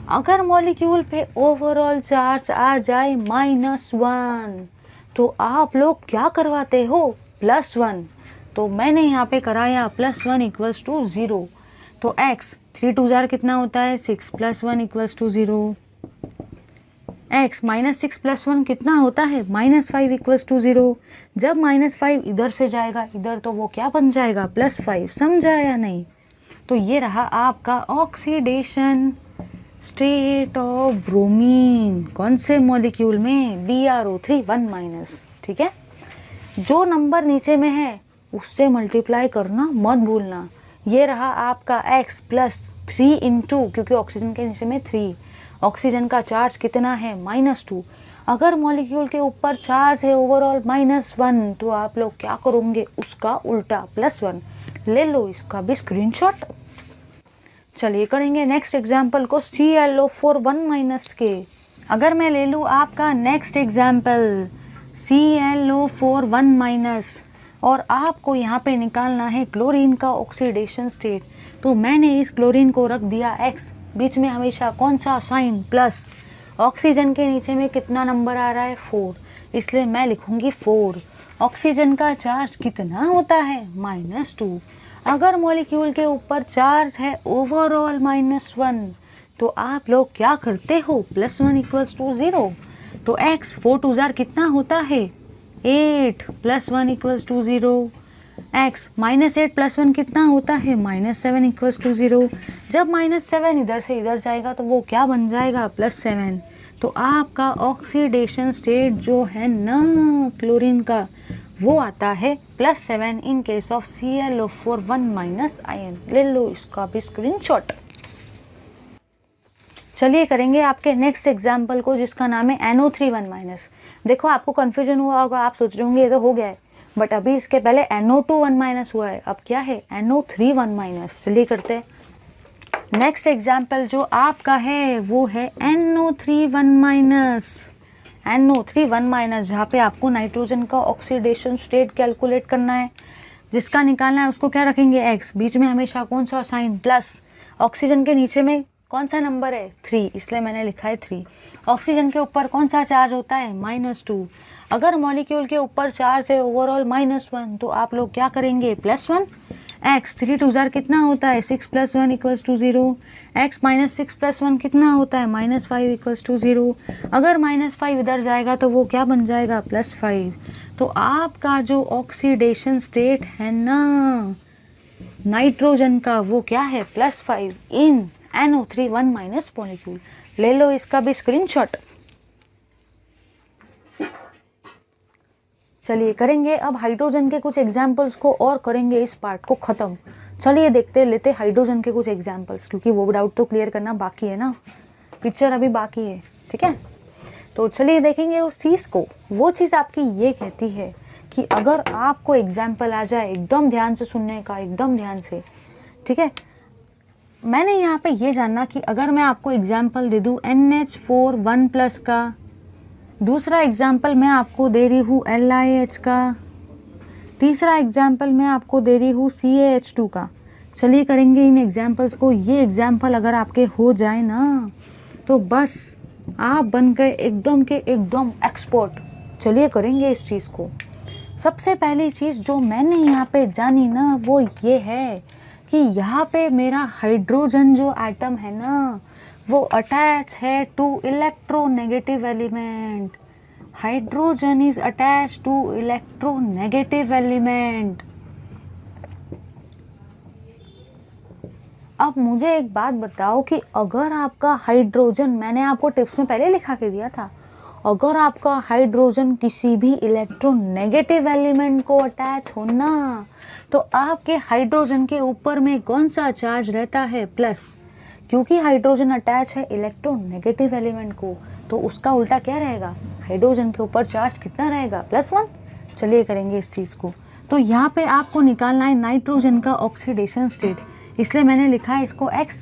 अगर मॉलिक्यूल पे ओवरऑल चार्ज आ जाए -1 तो आप लोग क्या करवाते हो, +1। तो मैंने यहाँ पे कराया +1 इक्वल्स टू 0। तो x 3 2s are कितना होता है, 6 + 1 इक्वल्स टू 0। x -6 + 1 कितना होता है, -5 इक्वल्स टू 0। जब -5 इधर से जाएगा इधर तो वो क्या बन जाएगा, +5। समझा या नहीं। तो ये रहा आपका ऑक्सीडेशन स्टेट ऑफ ब्रोमीन, कौन से मॉलिक्यूल में, BrO3 1-। ठीक है, जो नंबर नीचे में है उससे मल्टीप्लाई करना मत भूलना। ये रहा आपका x + 3 × क्योंकि ऑक्सीजन के नीचे में 3, ऑक्सीजन का चार्ज कितना है, -2। अगर मॉलिक्यूल के ऊपर चार्ज है ओवरऑल -1 तो आप लोग क्या करोगे, उसका उल्टा, +1। ले लो इसका भी स्क्रीनशॉट। चलिए करेंगे नेक्स्ट एग्जाम्पल को, ClO4 1- के। अगर मैं ले लूँ आपका नेक्स्ट एग्जाम्पल ClO4 1-, और आपको यहाँ पे निकालना है क्लोरीन का ऑक्सीडेशन स्टेट। तो मैंने इस क्लोरीन को रख दिया x, बीच में हमेशा कौन सा साइन, प्लस। ऑक्सीजन के नीचे में कितना नंबर आ रहा है 4, इसलिए मैं लिखूंगी 4। ऑक्सीजन का चार्ज कितना होता है -2। अगर मॉलिक्यूल के ऊपर चार्ज है ओवरऑल -1, तो आप लोग क्या करते हो, +1 = 0। तो x 4 2 जार कितना होता है 8, +1 = 0। x -8 + 1 कितना होता है -7 = 0। जब -7 इधर से इधर जाएगा तो वो क्या बन जाएगा +7। तो आपका ऑक्सीडेशन स्टेट जो है ना क्लोरीन का, वो आता है +7 in case of ClO4 1- ion. ले लो इसका भी स्क्रीनशॉट। चलिए करेंगे आपके नेक्स्ट एग्जाम्पल को, जिसका नाम है NO3 1-। देखो आपको कन्फ्यूजन हुआ होगा, आप सोच रहे होंगे ये तो हो गया है, बट अभी इसके पहले NO2 1- हुआ है, अब क्या है NO3 1-। चलिए करते हैं। नेक्स्ट एग्जाम्पल जो आपका है वो है NO3 1-। NO3 1-, जहाँ पे आपको नाइट्रोजन का ऑक्सीडेशन स्टेट कैलकुलेट करना है, जिसका निकालना है उसको क्या रखेंगे x, बीच में हमेशा कौन सा साइन, प्लस। ऑक्सीजन के नीचे में कौन सा नंबर है 3, इसलिए मैंने लिखा है 3। ऑक्सीजन के ऊपर कौन सा चार्ज होता है -2। अगर मॉलिक्यूल के ऊपर चार्ज है ओवरऑल -1, तो आप लोग क्या करेंगे +1। x 3 2 जार कितना होता है 6 + 1 = 0। x -6 + 1 कितना होता है -5 = 0। अगर -5 इधर जाएगा तो वो क्या बन जाएगा +5। तो आपका जो ऑक्सीडेशन स्टेट है ना नाइट्रोजन का, वो क्या है +5 इन NO3 1- मॉलिक्यूल। ले लो इसका भी स्क्रीनशॉट। चलिए करेंगे अब हाइड्रोजन के कुछ एग्जाम्पल्स को और करेंगे इस पार्ट को ख़त्म। चलिए लेते हाइड्रोजन के कुछ एग्जाम्पल्स, क्योंकि वो डाउट तो क्लियर करना बाकी है ना, पिक्चर अभी बाकी है, ठीक है। तो चलिए देखेंगे उस चीज़ को। वो चीज़ आपकी ये कहती है कि अगर आपको एग्जाम्पल आ जाए, एकदम ध्यान से सुनने का, एकदम ध्यान से, ठीक है। मैंने यहाँ पे ये जानना कि अगर मैं आपको एग्जाम्पल दे दूँ NH4 1+ का, दूसरा एग्जाम्पल मैं आपको दे रही हूँ LiH का, तीसरा एग्जाम्पल मैं आपको दे रही हूँ CaH2 का। चलिए करेंगे इन एग्जाम्पल्स को। ये एग्जाम्पल अगर आपके हो जाए ना, तो बस आप बन गए एकदम के एकदम एक्सपर्ट। चलिए करेंगे इस चीज़ को। सबसे पहली चीज़ जो मैंने यहाँ पे जानी ना, वो ये है कि यहाँ पे मेरा हाइड्रोजन जो एटम है ना, वो अटैच है to electronegative element. Hydrogen is attach to electronegative element. अब मुझे एक बात बताओ कि अगर आपका हाइड्रोजन, मैंने आपको टिप्स में पहले लिखा के दिया था, अगर आपका हाइड्रोजन किसी भी इलेक्ट्रोनेगेटिव एलिमेंट को अटैच हो ना, तो आपके हाइड्रोजन के ऊपर में कौन सा चार्ज रहता है प्लस। क्योंकि हाइड्रोजन अटैच है इलेक्ट्रोनेगेटिव एलिमेंट को, तो उसका उल्टा क्या रहेगा, हाइड्रोजन के ऊपर चार्ज कितना रहेगा +1। चलिए करेंगे इस चीज़ को। तो यहाँ पे आपको निकालना है नाइट्रोजन का ऑक्सीडेशन स्टेट, इसलिए मैंने लिखा है इसको x,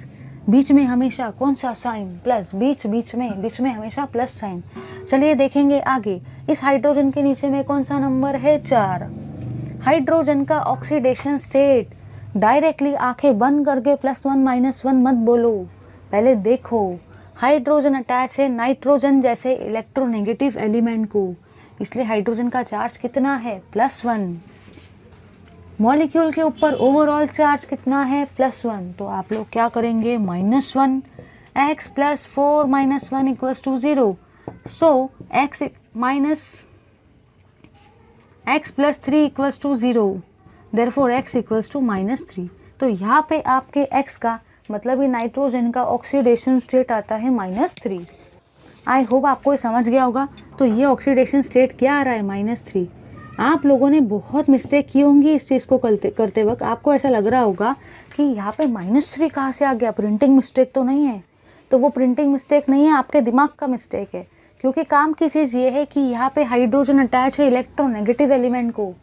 बीच में हमेशा कौन सा साइन, प्लस। बीच में हमेशा प्लस साइन। चलिए देखेंगे आगे। इस हाइड्रोजन के नीचे में कौन सा नंबर है 4। हाइड्रोजन का ऑक्सीडेशन स्टेट, डायरेक्टली आंखें बंद करके +1 -1 मत बोलो, पहले देखो। हाइड्रोजन अटैच है नाइट्रोजन जैसे इलेक्ट्रोनेगेटिव एलिमेंट को, इसलिए हाइड्रोजन का चार्ज कितना है +1। मॉलिक्यूल के ऊपर ओवरऑल चार्ज कितना है +1, तो आप लोग क्या करेंगे -1। x + 4 - 1 = 0। सो x + 3 = 0, देयरफॉर x = -3। तो यहाँ पे आपके x का मतलब ये नाइट्रोजन का ऑक्सीडेशन स्टेट आता है -3। आई होप आपको ये समझ गया होगा। तो ये ऑक्सीडेशन स्टेट क्या आ रहा है -3। आप लोगों ने बहुत मिस्टेक की होंगी इस चीज़ को करते वक्त। आपको ऐसा लग रहा होगा कि यहाँ पे -3 कहाँ से आ गया, प्रिंटिंग मिस्टेक तो नहीं है। तो वो प्रिंटिंग मिस्टेक नहीं है, आपके दिमाग का मिस्टेक है। क्योंकि काम की चीज़ ये है कि यहाँ पे हाइड्रोजन अटैच है इलेक्ट्रोनेगेटिव एलिमेंट को,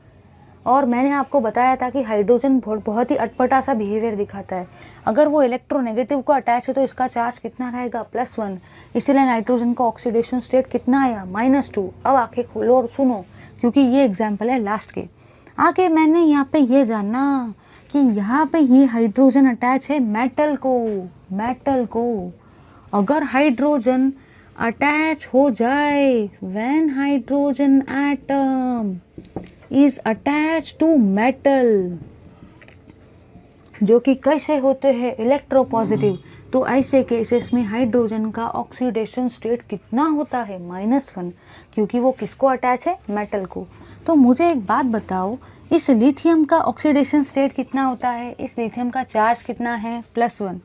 और मैंने आपको बताया था कि हाइड्रोजन बहुत ही अटपटा सा बिहेवियर दिखाता है। अगर वो इलेक्ट्रोनेगेटिव को अटैच है तो इसका चार्ज कितना रहेगा +1, इसीलिए नाइट्रोजन का ऑक्सीडेशन स्टेट कितना आया -2। अब आंखें खोलो और सुनो, क्योंकि ये एग्जाम्पल है लास्ट के। आगे मैंने यहाँ पे ये जाना कि यहाँ पे ये हाइड्रोजन अटैच है मेटल को। अगर हाइड्रोजन अटैच हो जाए, when hydrogen atom is attach to metal, जो कि कैसे होते हैं इलेक्ट्रोपॉजिटिव, तो ऐसे केसेस में हाइड्रोजन का ऑक्सीडेशन स्टेट कितना होता है -1, क्योंकि वो किसको अटैच है, मेटल को। तो मुझे एक बात बताओ, इस लिथियम का ऑक्सीडेशन स्टेट कितना होता है, इस लिथियम का चार्ज कितना है, +1,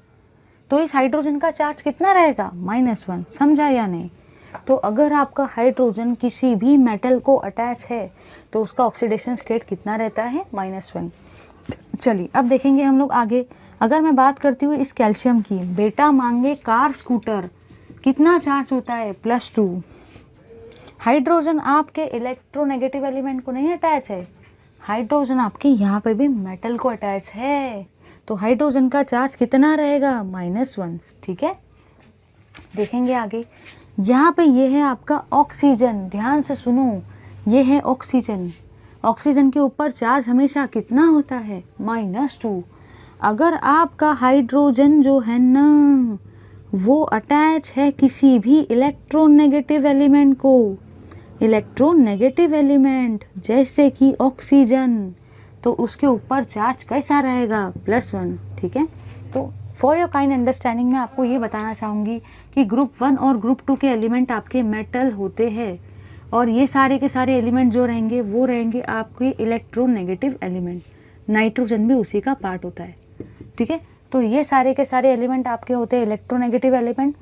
तो इस हाइड्रोजन का चार्ज कितना रहेगा, -1। समझा या नहीं? तो अगर आपका हाइड्रोजन किसी भी मेटल को अटैच है तो उसका ऑक्सीडेशन स्टेट कितना रहता है, -1। चलिए अब देखेंगे हम लोग आगे। अगर मैं बात करती हूँ इस कैल्शियम की, बेटा मांगे कार स्कूटर, कितना चार्ज होता है, +2। हाइड्रोजन आपके इलेक्ट्रोनेगेटिव एलिमेंट को नहीं अटैच है, हाइड्रोजन आपके यहाँ पे भी मेटल को अटैच है, तो हाइड्रोजन का चार्ज कितना रहेगा, -1। ठीक है, देखेंगे आगे। यहाँ पे ये है आपका ऑक्सीजन, ध्यान से सुनो, ये है ऑक्सीजन। ऑक्सीजन के ऊपर चार्ज हमेशा कितना होता है, -2। अगर आपका हाइड्रोजन जो है ना वो अटैच है किसी भी इलेक्ट्रोनेगेटिव एलिमेंट को, इलेक्ट्रोनेगेटिव एलिमेंट जैसे कि ऑक्सीजन, तो उसके ऊपर चार्ज कैसा रहेगा, +1। ठीक है, तो फॉर योर काइंड अंडरस्टैंडिंग मैं आपको ये बताना चाहूँगी कि ग्रुप 1 और ग्रुप 2 के एलिमेंट आपके मेटल होते हैं, और ये सारे के सारे एलिमेंट जो रहेंगे वो रहेंगे आपके इलेक्ट्रोनेगेटिव एलिमेंट। नाइट्रोजन भी उसी का पार्ट होता है। ठीक है, तो ये सारे के सारे एलिमेंट आपके होते हैं इलेक्ट्रोनेगेटिव एलिमेंट,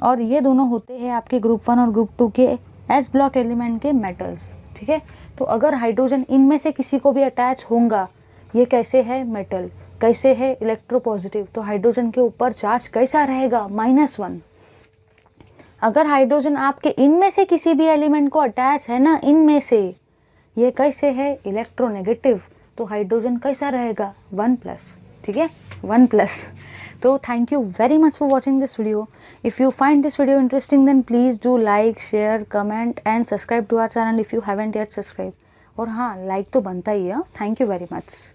और ये दोनों होते हैं आपके ग्रुप 1 और ग्रुप 2 के एस ब्लॉक एलिमेंट के मेटल्स। ठीक है, तो अगर हाइड्रोजन इनमें से किसी को भी अटैच होगा, ये कैसे है, मेटल, कैसे है, इलेक्ट्रोपॉजिटिव, तो हाइड्रोजन के ऊपर चार्ज कैसा रहेगा, -1। अगर हाइड्रोजन आपके इनमें से किसी भी एलिमेंट को अटैच है ना, इनमें से, ये कैसे है, इलेक्ट्रोनेगेटिव, तो हाइड्रोजन कैसा रहेगा, 1+। ठीक है, 1+। तो thank you very much for watching this video. If you find this video interesting then please do like, share, comment and subscribe to our channel if you haven't yet subscribe. और हाँ, like तो बनता ही है। Thank you very much.